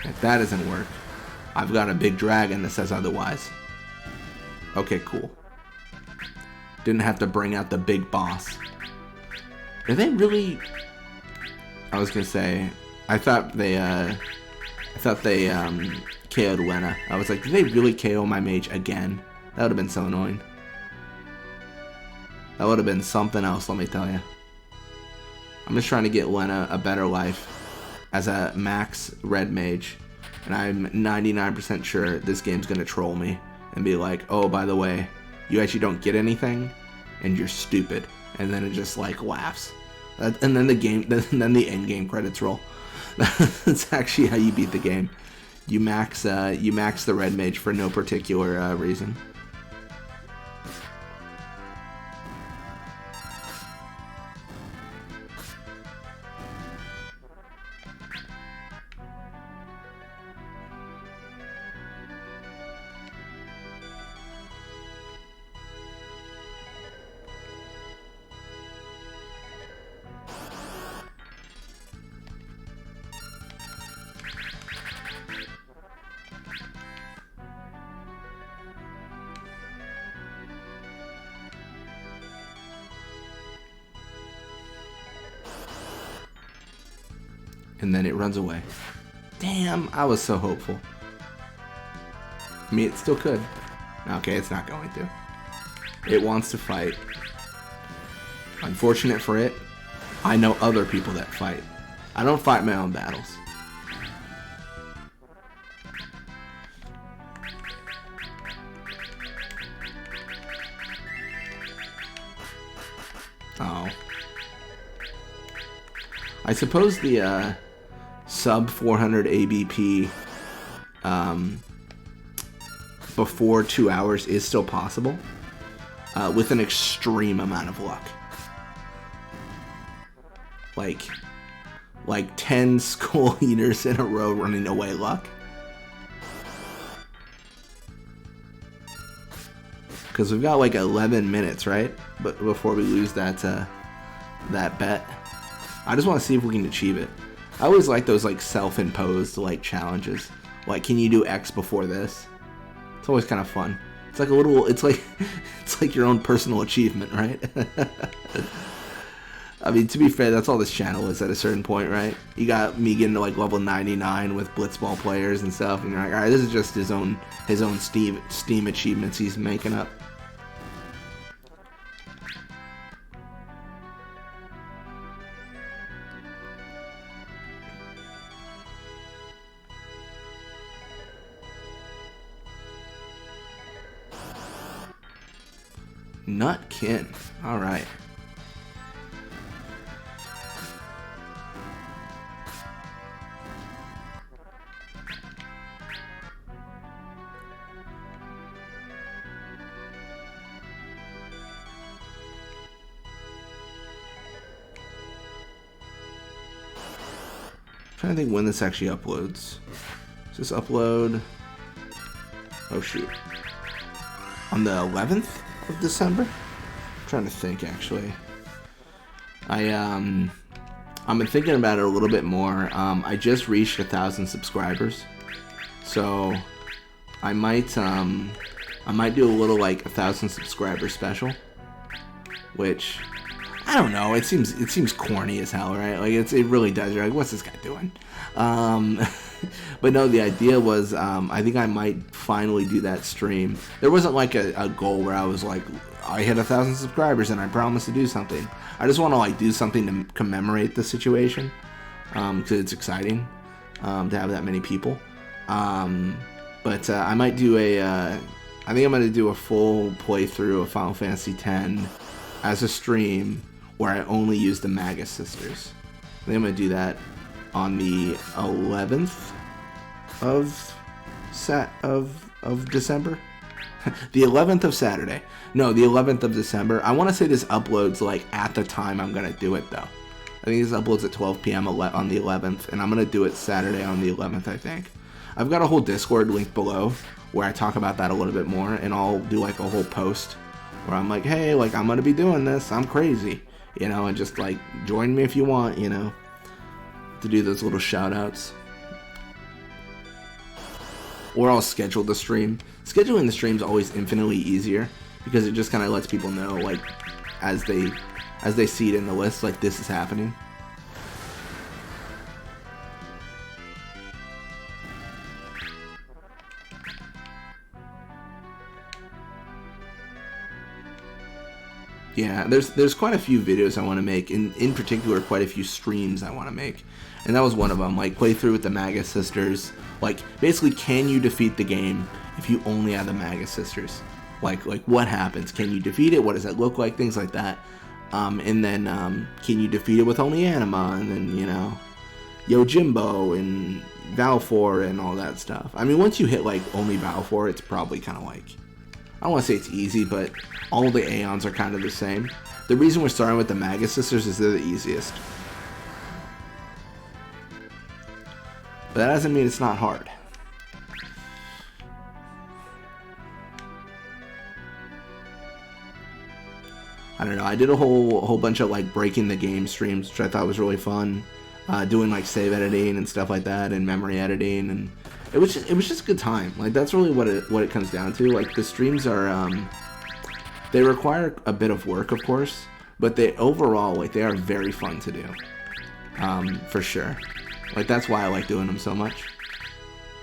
If that doesn't work, I've got a big dragon that says otherwise. Okay, cool. Didn't have to bring out the big boss. Are they really... I was gonna say, I thought they KO'd Lena. I was like, did they really KO my mage again? That would have been so annoying. That would have been something else, let me tell you. I'm just trying to get Lena a better life as a max red mage. And I'm 99% sure this game's gonna troll me and be like, oh, by the way, you actually don't get anything and you're stupid. And then it just like laughs. And then the end game credits roll. That's actually how you beat the game. You max the red mage for no particular reason. And then it runs away. Damn, I was so hopeful. I mean, it still could. Okay, it's not going to. It wants to fight. Unfortunate for it, I know other people that fight. I don't fight my own battles. Oh. I suppose the sub 400 ABP before 2 hours is still possible with an extreme amount of luck. Like 10 skull eaters in a row running away luck. Because we've got like 11 minutes, right? But before we lose that bet. I just want to see if we can achieve it. I always like those like self-imposed like challenges. Like, can you do X before this? It's always kind of fun. It's like a little. It's like your own personal achievement, right? I mean, to be fair, that's all this channel is at a certain point, right? You got me getting to like level 99 with Blitzball players and stuff, and you're like, all right, this is just his own Steam achievements he's making up. Nutkin. All right. I'm trying to think when this actually uploads. Does this upload? Oh shoot. On the 11th of December? I'm trying to think actually. I've been thinking about it a little bit more. I just reached 1,000 subscribers, so I might do a little like 1,000 subscriber special, which I don't know. It seems corny as hell, right? Like it really does. You're like, what's this guy doing? But no, the idea was I think I might finally do that stream. There wasn't like a goal where I was like, I hit 1,000 subscribers and I promised to do something. I just want to like do something to commemorate the situation, because it's exciting to have that many people. But I might do I think I'm going to do a full playthrough of Final Fantasy X as a stream where I only use the Magus Sisters. I think I'm going to do that on the 11th of December. The 11th of Saturday. No, the 11th of December. I want to say this uploads like at the time I'm going to do it though. I think this uploads at 12 p.m. on the 11th, and I'm going to do it Saturday on the 11th, I think. I've got a whole Discord link below where I talk about that a little bit more, and I'll do like a whole post where I'm like, hey, like I'm going to be doing this. I'm crazy, you know, and just like join me if you want, you know, to do those little shout outs. or I'll schedule the stream. Scheduling the stream is always infinitely easier because it just kind of lets people know, like, as they see it in the list, like, this is happening. Yeah, there's quite a few videos I want to make, in particular quite a few streams I want to make, and that was one of them. Like, play through with the Magus Sisters. Like, basically, can you defeat the game if you only have the Magus Sisters? Like what happens? Can you defeat it? What does it look like? Things like that. And then can you defeat it with only Anima? And then, you know, Yojimbo and Valfor and all that stuff. I mean, once you hit like only Valfor, it's probably kind of like, I don't want to say it's easy, but all the Aeons are kind of the same. The reason we're starting with the Magus Sisters is they're the easiest. But that doesn't mean it's not hard. I don't know, I did a whole bunch of like breaking the game streams, which I thought was really fun. Doing like save editing and stuff like that, and memory editing, and it was just a good time. Like, that's really what it comes down to. Like, the streams are they require a bit of work, of course, but they overall, like, they are very fun to do. For sure. Like, that's why I like doing them so much.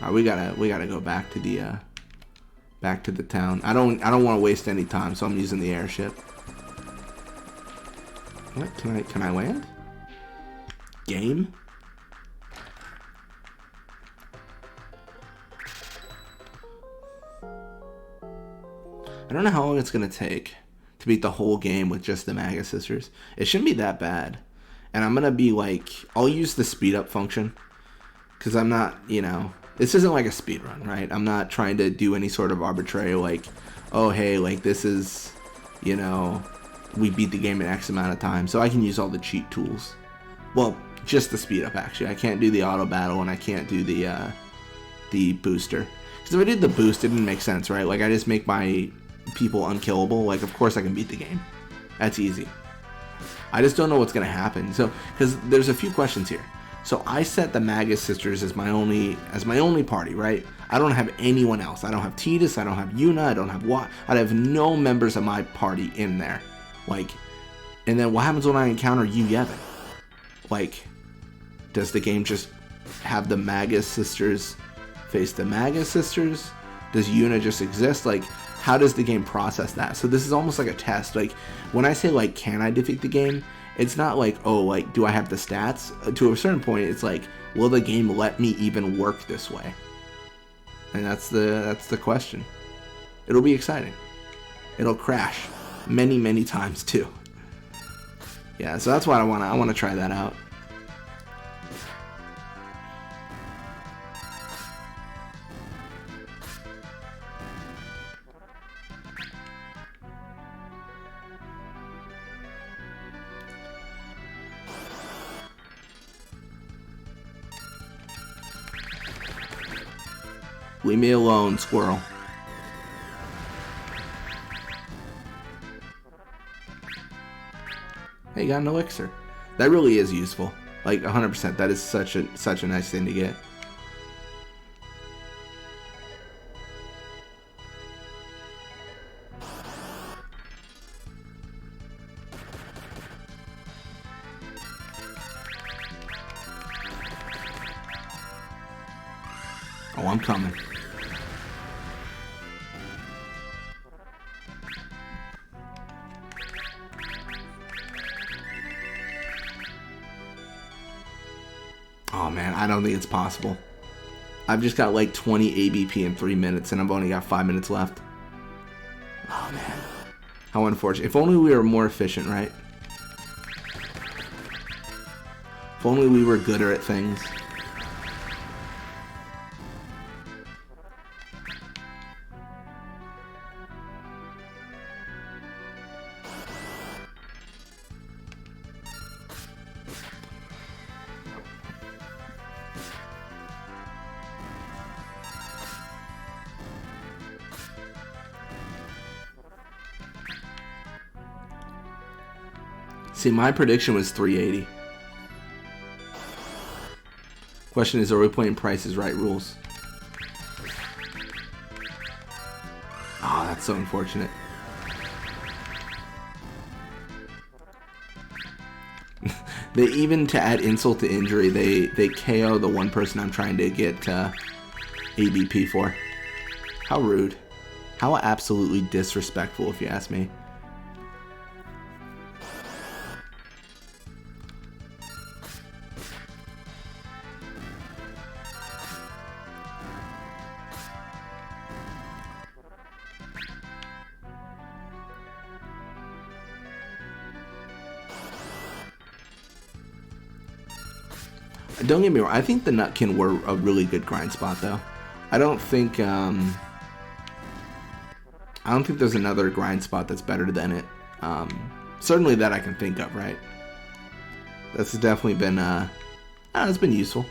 All right, we gotta go back to the town. I don't want to waste any time, so I'm using the airship. What? Can I land? Game? I don't know how long it's gonna take to beat the whole game with just the Magus Sisters. It shouldn't be that bad. And I'm gonna be like, I'll use the speed up function, because I'm not, you know, this isn't like a speed run, right? I'm not trying to do any sort of arbitrary, like, oh hey, like, this is, you know, we beat the game in X amount of time, so I can use all the cheat tools. Well, just the speed up, actually. I can't do the auto battle, and I can't do the booster. Because if I did the boost, it didn't make sense, right? Like, I just make my people unkillable. Like, of course I can beat the game. That's easy. I just don't know what's gonna happen. So, because there's a few questions here. So I set the Magus Sisters as my only party, right? I don't have anyone else. I don't have Tidus. I don't have Yuna. I don't have Wat. I have no members of my party in there. Like, and then what happens when I encounter Yu Yevon? Like, does the game just have the Magus Sisters face the Magus Sisters? Does Yuna just exist? Like, how does the game process that? So this is almost like a test. Like, when I say, like, can I defeat the game? It's not like, oh, like, do I have the stats? To a certain point, it's like, will the game let me even work this way? And that's the question. It'll be exciting. It'll crash many times too. Yeah, so that's why I want to try that out. Leave me alone, squirrel. Hey, you got an elixir. That really is useful. Like, 100%. That is such a nice thing to get. Oh, I'm coming. Oh man, I don't think it's possible. I've just got like 20 ABP in 3 minutes and I've only got 5 minutes left. Oh man. How unfortunate. If only we were more efficient, right? If only we were gooder at things. See, my prediction was 380. Question is, are we playing Price is Right rules? so unfortunate. They even, to add insult to injury, they KO the one person I'm trying to get ADP for. How rude. How absolutely disrespectful, if you ask me. Don't get me wrong, I think the Nutkin were a really good grind spot, though. I don't think there's another grind spot that's better than it. Certainly that I can think of, right? That's definitely been, it's been useful.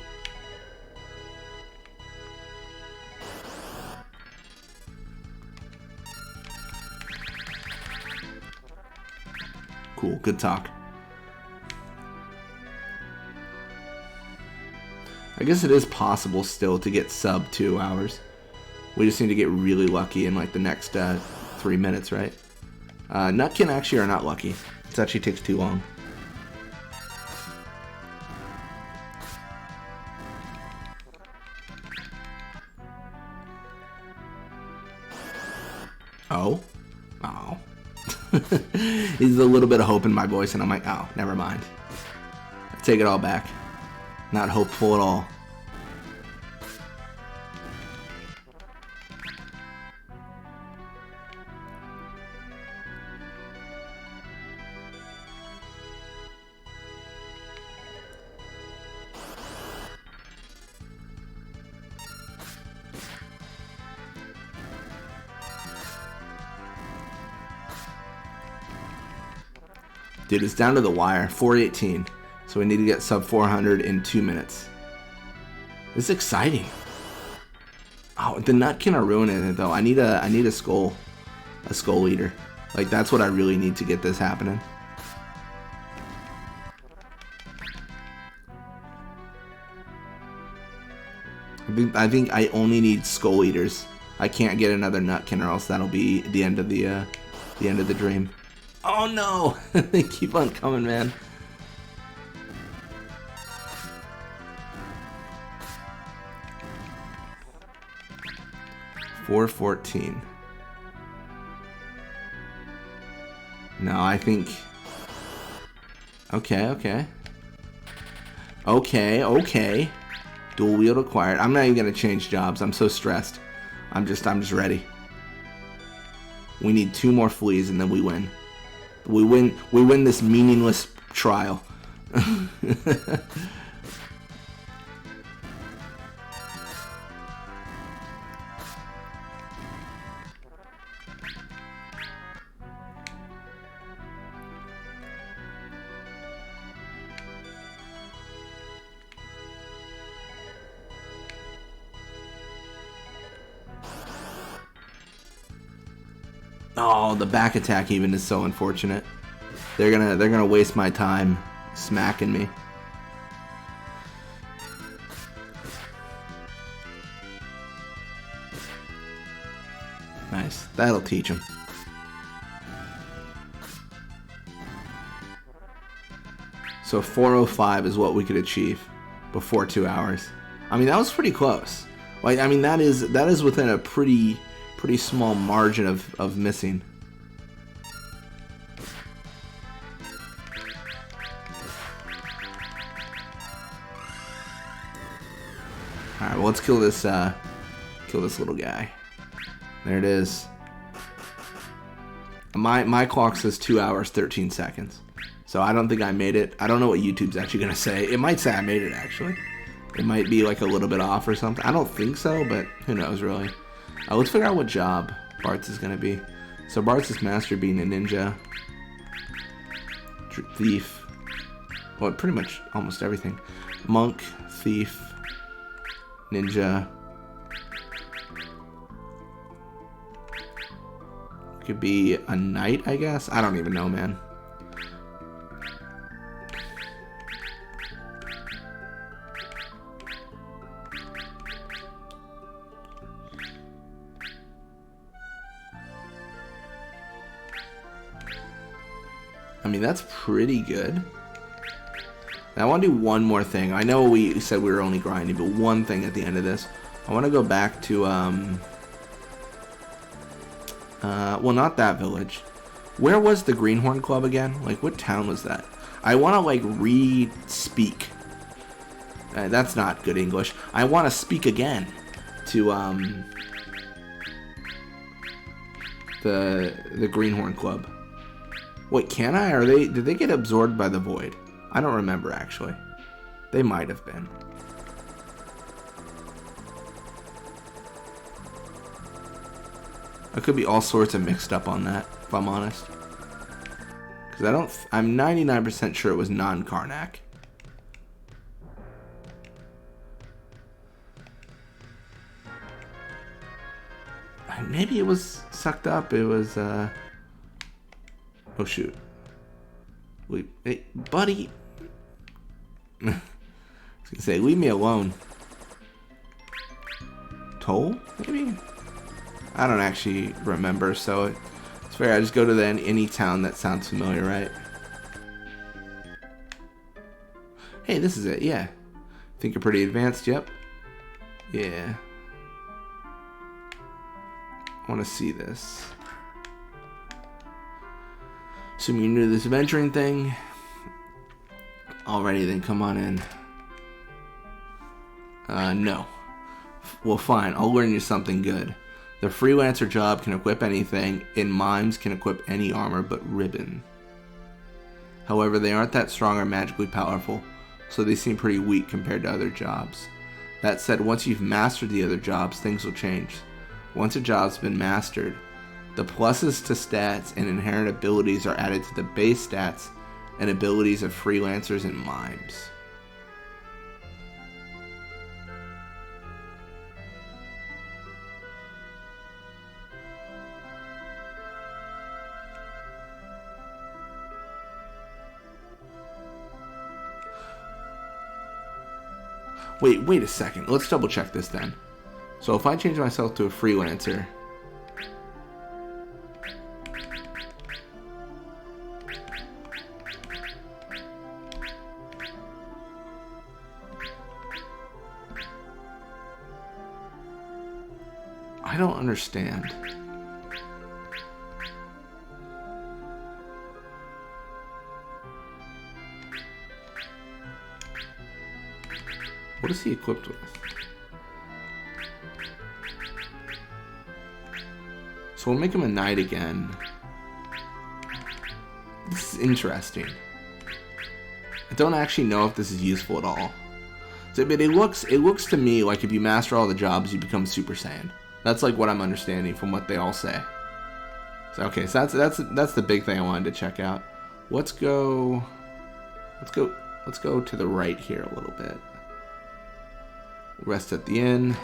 Cool, good talk. I guess it is possible still to get sub 2 hours. We just need to get really lucky in like the next 3 minutes, right? Nutkin actually are not lucky. It actually takes too long. Oh. Oh. There's a little bit of hope in my voice, and I'm like, oh, never mind. I take it all back. Not hopeful at all. Dude, it's down to the wire. 418. So we need to get sub 400 in 2 minutes. This is exciting. Oh, the Nutkin are ruining it though. I need a skull eater. Like that's what I really need to get this happening. I think I only need skull eaters. I can't get another Nutkin, or else that'll be the end of the dream. Oh no! They keep on coming, man. $4.14. No, I think. Okay. Dual wield acquired. I'm not even gonna change jobs. I'm so stressed. I'm just ready. We need 2 more fleas and then we win. We win this meaningless trial. Oh, the back attack even is so unfortunate. They're gonna waste my time smacking me. Nice. That'll teach him. So 405 is what we could achieve before 2 hours. I mean, that was pretty close. Like, I mean, that is within a pretty small margin of missing. All right, well, let's kill this little guy. There it is. My clock says 2 hours 13 seconds. So I don't think I made it. I don't know what YouTube's actually gonna say. It might say I made it actually. It might be like a little bit off or something. I don't think so, but who knows really. Let's figure out what job Bart's is gonna be. So Bart's is master being a ninja, thief. Well, pretty much almost everything. Monk, thief, ninja. Could be a knight, I guess. I don't even know, man. I mean, that's pretty good. Now, I want to do one more thing. I know we said we were only grinding, but one thing at the end of this. I want to go back to, well, not that village. Where was the Greenhorn Club again? Like, what town was that? I want to, like, re-speak. That's not good English. I want to speak again to, the Greenhorn Club. Wait, can I? Or did they get absorbed by the void? I don't remember, actually. They might have been. I could be all sorts of mixed up on that, if I'm honest. Because I'm 99% sure it was non-Karnak. Maybe it was sucked up. It was, oh shoot. Wait, hey, buddy. I was gonna say, leave me alone. Toll? Maybe? I don't actually remember, so it's fair. I just go to any town that sounds familiar, right? Hey, this is it, yeah. Think you're pretty advanced, yep. Yeah. I want to see this. Assuming you're new to this adventuring thing. Alrighty then, come on in. No. Well, fine, I'll learn you something good. The freelancer job can equip anything, and mimes can equip any armor but ribbon. However, they aren't that strong or magically powerful, so they seem pretty weak compared to other jobs. That said, once you've mastered the other jobs, things will change. Once a job's been mastered, the pluses to stats and inherent abilities are added to the base stats and abilities of freelancers and mimes. Wait a second. Let's double check this then. So if I change myself to a freelancer, I don't understand. What is he equipped with? So we'll make him a knight again. This is interesting. I don't actually know if this is useful at all. So, but it looks to me like if you master all the jobs, you become Super Saiyan. That's like what I'm understanding from what they all say. So okay, so that's the big thing I wanted to check out. Let's go to the right here a little bit. Rest at the inn.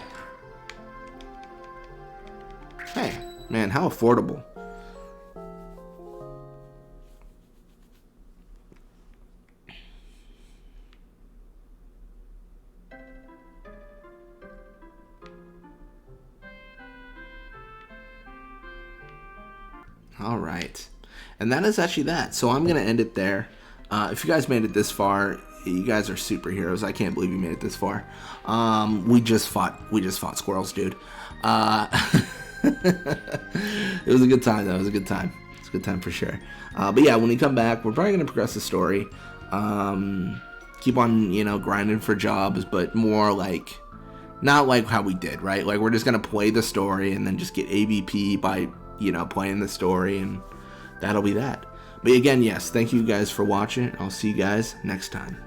Hey, man, how affordable. All right. And that is actually that. So I'm going to end it there. If you guys made it this far, you guys are superheroes. I can't believe you made it this far. We just fought squirrels, dude. It was a good time, though. It was a good time. It's a good time for sure. But yeah, when we come back, we're probably going to progress the story. Keep on, grinding for jobs, but more like, not like how we did, right? Like, we're just going to play the story and then just get AVP by, playing the story, and that'll be that. But again, yes, thank you guys for watching. I'll see you guys next time.